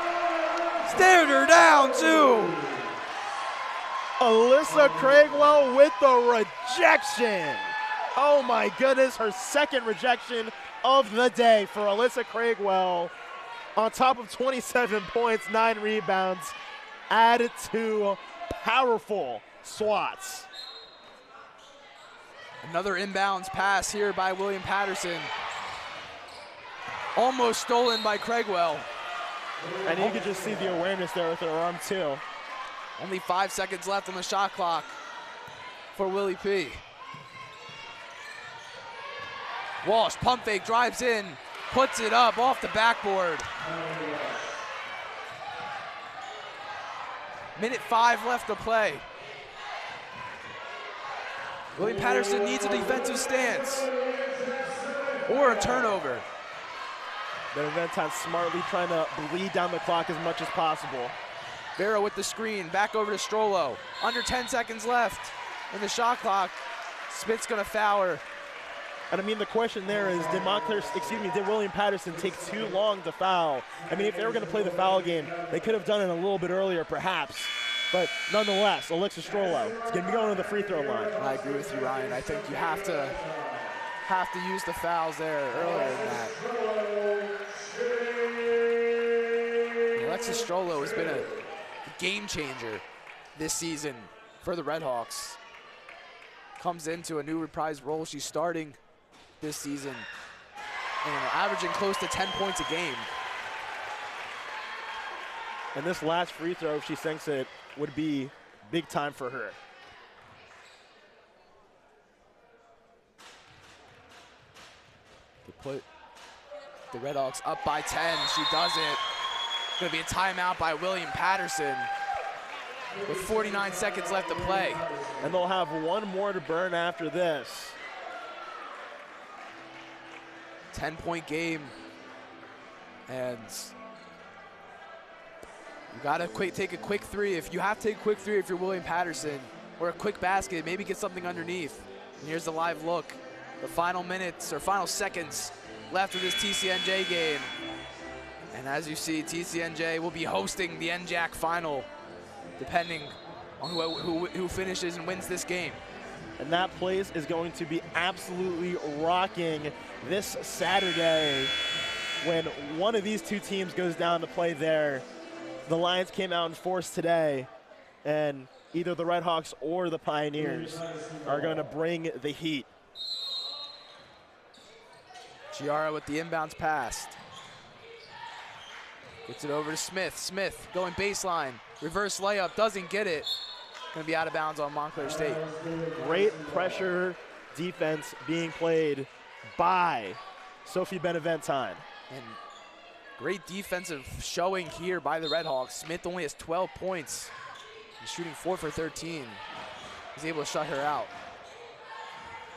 Stared her down too. Alyssa Craigwell with the rejection. Oh my goodness, her second rejection of the day for Alyssa Craigwell. On top of 27 points, 9 rebounds, added to powerful swats. Another inbounds pass here by William Paterson. Almost stolen by Craigwell. And you can just see the awareness there with her arm too. Only 5 seconds left on the shot clock for Willie P. Walsh, pump fake, drives in, puts it up off the backboard. 1:05 left to play. William Paterson needs a defensive stance or a turnover. Benaventan smartly trying to bleed down the clock as much as possible. Vera with the screen, back over to Strollo. Under 10 seconds left in the shot clock. Smith's gonna foul her. And I mean, the question there is, did William Paterson take too long to foul? I mean, if they were gonna play the foul game, they could have done it a little bit earlier, perhaps. But nonetheless, Alexis Strollo is gonna be going to the free throw line. I agree with you, Ryan. I think you have to use the fouls there earlier than that. Alexis Strollo has been a game changer this season for the Redhawks. Comes into a new reprised role. She's starting this season and averaging close to 10 points a game. And this last free throw, if she sinks it, would be big time for her. To put the Redhawks up by 10, she does it. Gonna be a timeout by William Paterson with 49 seconds left to play. And they'll have one more to burn after this. 10-point game. And you gotta take a quick three. If you have to take a quick three if you're William Paterson, or a quick basket, maybe get something underneath. And here's the live look. The final minutes or final seconds left of this TCNJ game. And as you see, TCNJ will be hosting the NJAC final, depending on who finishes and wins this game. And that place is going to be absolutely rocking this Saturday when one of these two teams goes down to play there. The Lions came out in force today, and either the Redhawks or the Pioneers are going to bring the heat. Giara with the inbounds pass. Gets it over to Smith. Smith going baseline. Reverse layup, doesn't get it. Gonna be out of bounds on Montclair State. Great pressure defense being played by Sophie Benaventan. And great defensive showing here by the Redhawks. Smith only has 12 points. He's shooting 4 for 13. He's able to shut her out.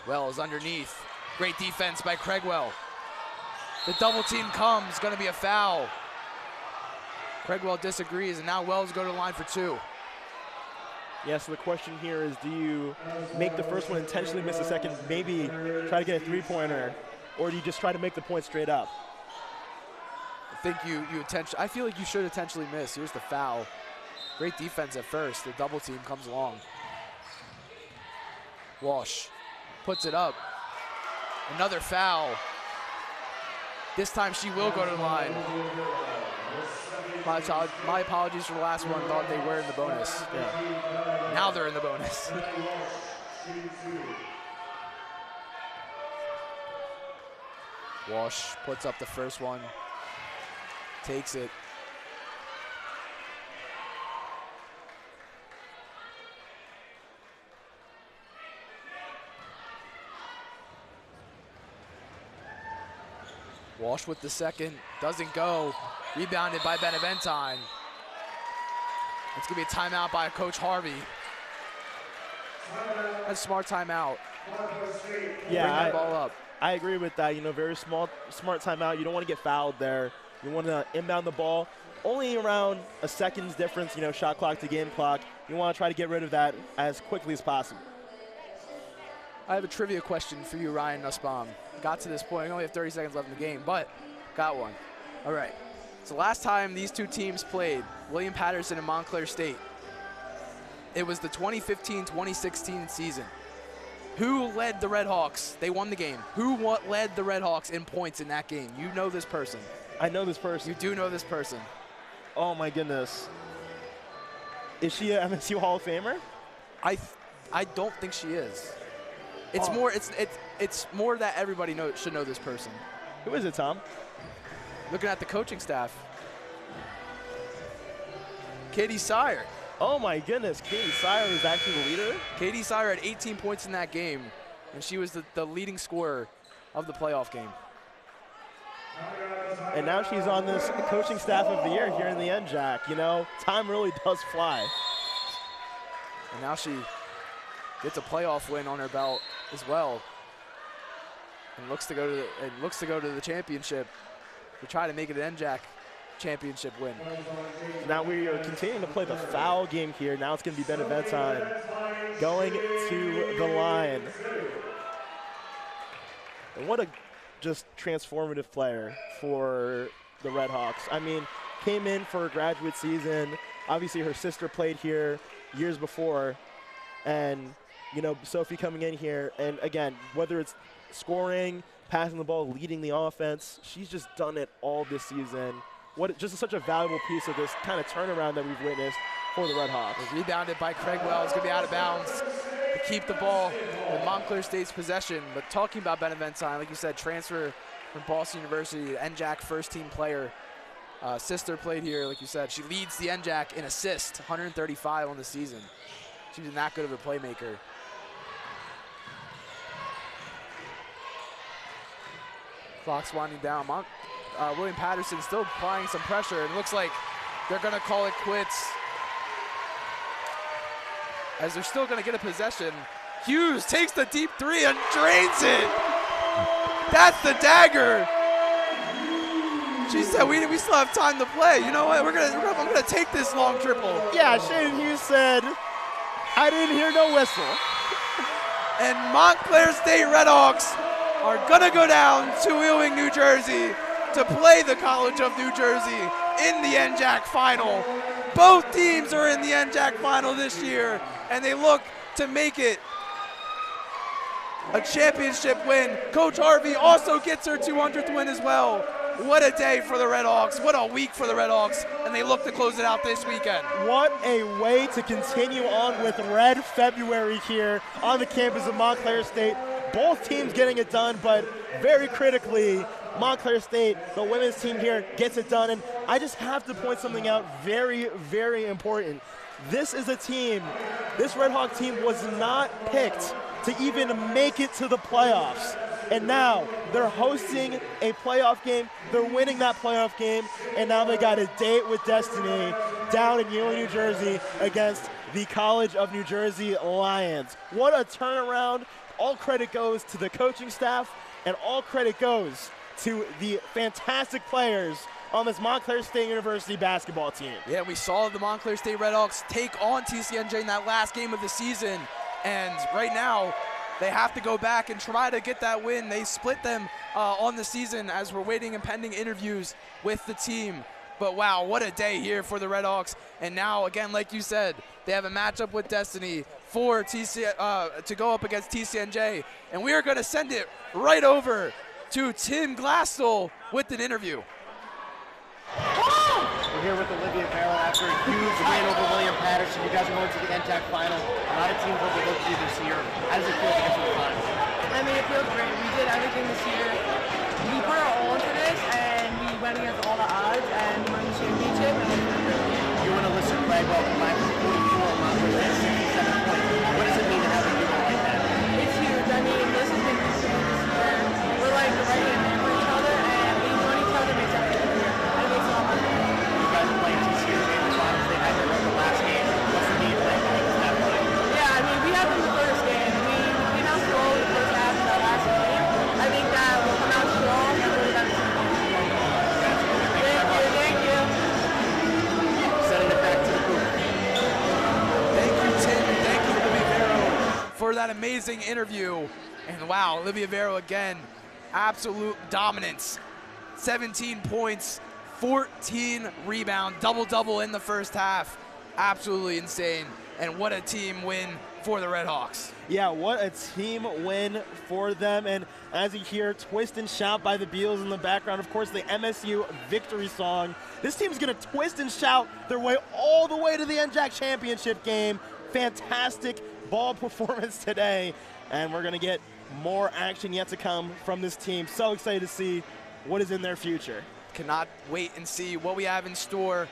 Wells underneath. Great defense by Craigwell. The double team comes, gonna be a foul. Craigwell disagrees, and now Wells go to the line for two. Yeah, so the question here is, do you make the first one, intentionally miss the second, maybe try to get a three-pointer, or do you just try to make the point straight up? I think I feel like you should intentionally miss. Here's the foul. Great defense at first. The double team comes along. Walsh puts it up. Another foul. This time she will go to the line. My apologies for the last one. Thought they were in the bonus. Yeah. Now they're in the bonus. Walsh puts up the first one. Takes it. Walsh with the second, doesn't go. Rebounded by Beneventine. It's gonna be a timeout by Coach Harvey. A smart timeout. Yeah, Bring that ball up. I agree with that. You know, very smart timeout. You don't want to get fouled there. You want to inbound the ball. Only around a second's difference, you know, shot clock to game clock. You want to try to get rid of that as quickly as possible. I have a trivia question for you, Ryan Nussbaum. Got to this point. We only have 30 seconds left in the game, but got one. All right. So last time these two teams played, William Paterson and Montclair State, it was the 2015-2016 season. Who led the Red Hawks? They won the game. Who led the Red Hawks in points in that game? You know this person. I know this person. You do know this person. Oh, my goodness. Is she an MSU Hall of Famer? I don't think she is. It's more it's more that everybody should know this person. Who is it, Tom? Looking at the coaching staff. Katie Sire. Oh my goodness, Katie Sire is actually the leader? Katie Sire had 18 points in that game, and she was the leading scorer of the playoff game. And now she's on this coaching staff of the year here in the NJAC. You know, time really does fly. And now she gets a playoff win on her belt as well, and looks to go to the championship to try to make it an NJAC championship win. Now we are continuing to play the foul game here. Now it's going to be Beneventine going to the line. And what a just transformative player for the Red Hawks. I mean, came in for a graduate season. Obviously her sister played here years before, and you know, Sophie coming in here, and again, whether it's scoring, passing the ball, leading the offense, she's just done it all this season. Just such a valuable piece of this kind of turnaround that we've witnessed for the Red Hawks. Rebounded by Craigwell. It's going to be out of bounds to keep the ball in Montclair State's possession. But talking about Beneventine, like you said, transfer from Boston University, NJAC first-team player. Sister played here, like you said. She leads the NJAC in assists, 135 on the season. She's not good of a playmaker. Clock's winding down. William Paterson still applying some pressure. It looks like they're going to call it quits, as they're still going to get a possession. Hughes takes the deep three and drains it. That's the dagger. She said, we still have time to play. You know what? I'm gonna take this long triple. Yeah, Shane Hughes said, I didn't hear no whistle. And Montclair State Red Hawks are gonna go down to Ewing, New Jersey to play the College of New Jersey in the NJAC final. Both teams are in the NJAC final this year, and they look to make it a championship win. Coach Harvey also gets her 200th win as well. What a day for the Red Hawks. What a week for the Red Hawks, and they look to close it out this weekend. What a way to continue on with Red February here on the campus of Montclair State. Both teams getting it done, but very critically, Montclair State, the women's team here, gets it done. And I just have to point something out very, very important. This is a team, this Red Hawk team was not picked to even make it to the playoffs. And now they're hosting a playoff game. They're winning that playoff game. And now they got a date with destiny down in Ewing, New Jersey against the College of New Jersey Lions. What a turnaround. All credit goes to the coaching staff, and all credit goes to the fantastic players on this Montclair State University basketball team. Yeah, we saw the Montclair State Redhawks take on TCNJ in that last game of the season, and right now they have to go back and try to get that win. They split them on the season as we're waiting and pending interviews with the team. But wow, what a day here for the Redhawks. And now, again, like you said, they have a matchup with Destiny for to go up against TCNJ. And we are going to send it right over to Tim Glassel with an interview. We're here with Olivia Farrell after a huge win over William Paterson. You guys are going to the NJAC final. A lot of teams overlooked you this year. How does it feel to get to the final? I mean, it feels great. We did everything this year. We put our all into this, and we went against all the odds and won the championship. And you and Alyssa Bregwell combined for 44 Montclair 67 points. What does it mean to have a duo like that? It's huge. I mean, this has been huge for me this year. We're like the right hand man for each other, and we know each other makes everything clear. And it makes it all my fun. You guys are playing TCNJ in the finals. They had their the last game. What's the game plan going into that fight? Yeah, I mean, we had them the first game. We came out slow in the first half of that last game. I think that we'll come out strong and really got to Thank you. Sending it back to the booth. Thank you, Tim, and thank you, Olivia Vero, for that amazing interview. And wow, Olivia Vero again, absolute dominance. 17 points, 14 rebound, double-double in the first half. Absolutely insane. And what a team win for the Redhawks. Yeah, what a team win for them. And as you hear, twist and shout by the Beals in the background, of course, the MSU victory song. This team's going to twist and shout their way all the way to the NJAC championship game. Fantastic ball performance today. And we're going to get more action yet to come from this team. So excited to see what is in their future. Cannot wait and see what we have in store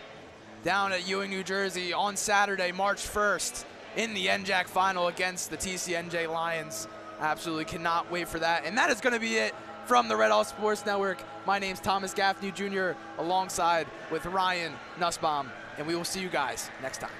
down at Ewing, New Jersey on Saturday, March 1st in the NJAC final against the TCNJ Lions. Absolutely cannot wait for that. And that is going to be it from the Red Hawk Sports Network. My name's Thomas Gaffney Jr. alongside with Ryan Nussbaum, and we will see you guys next time.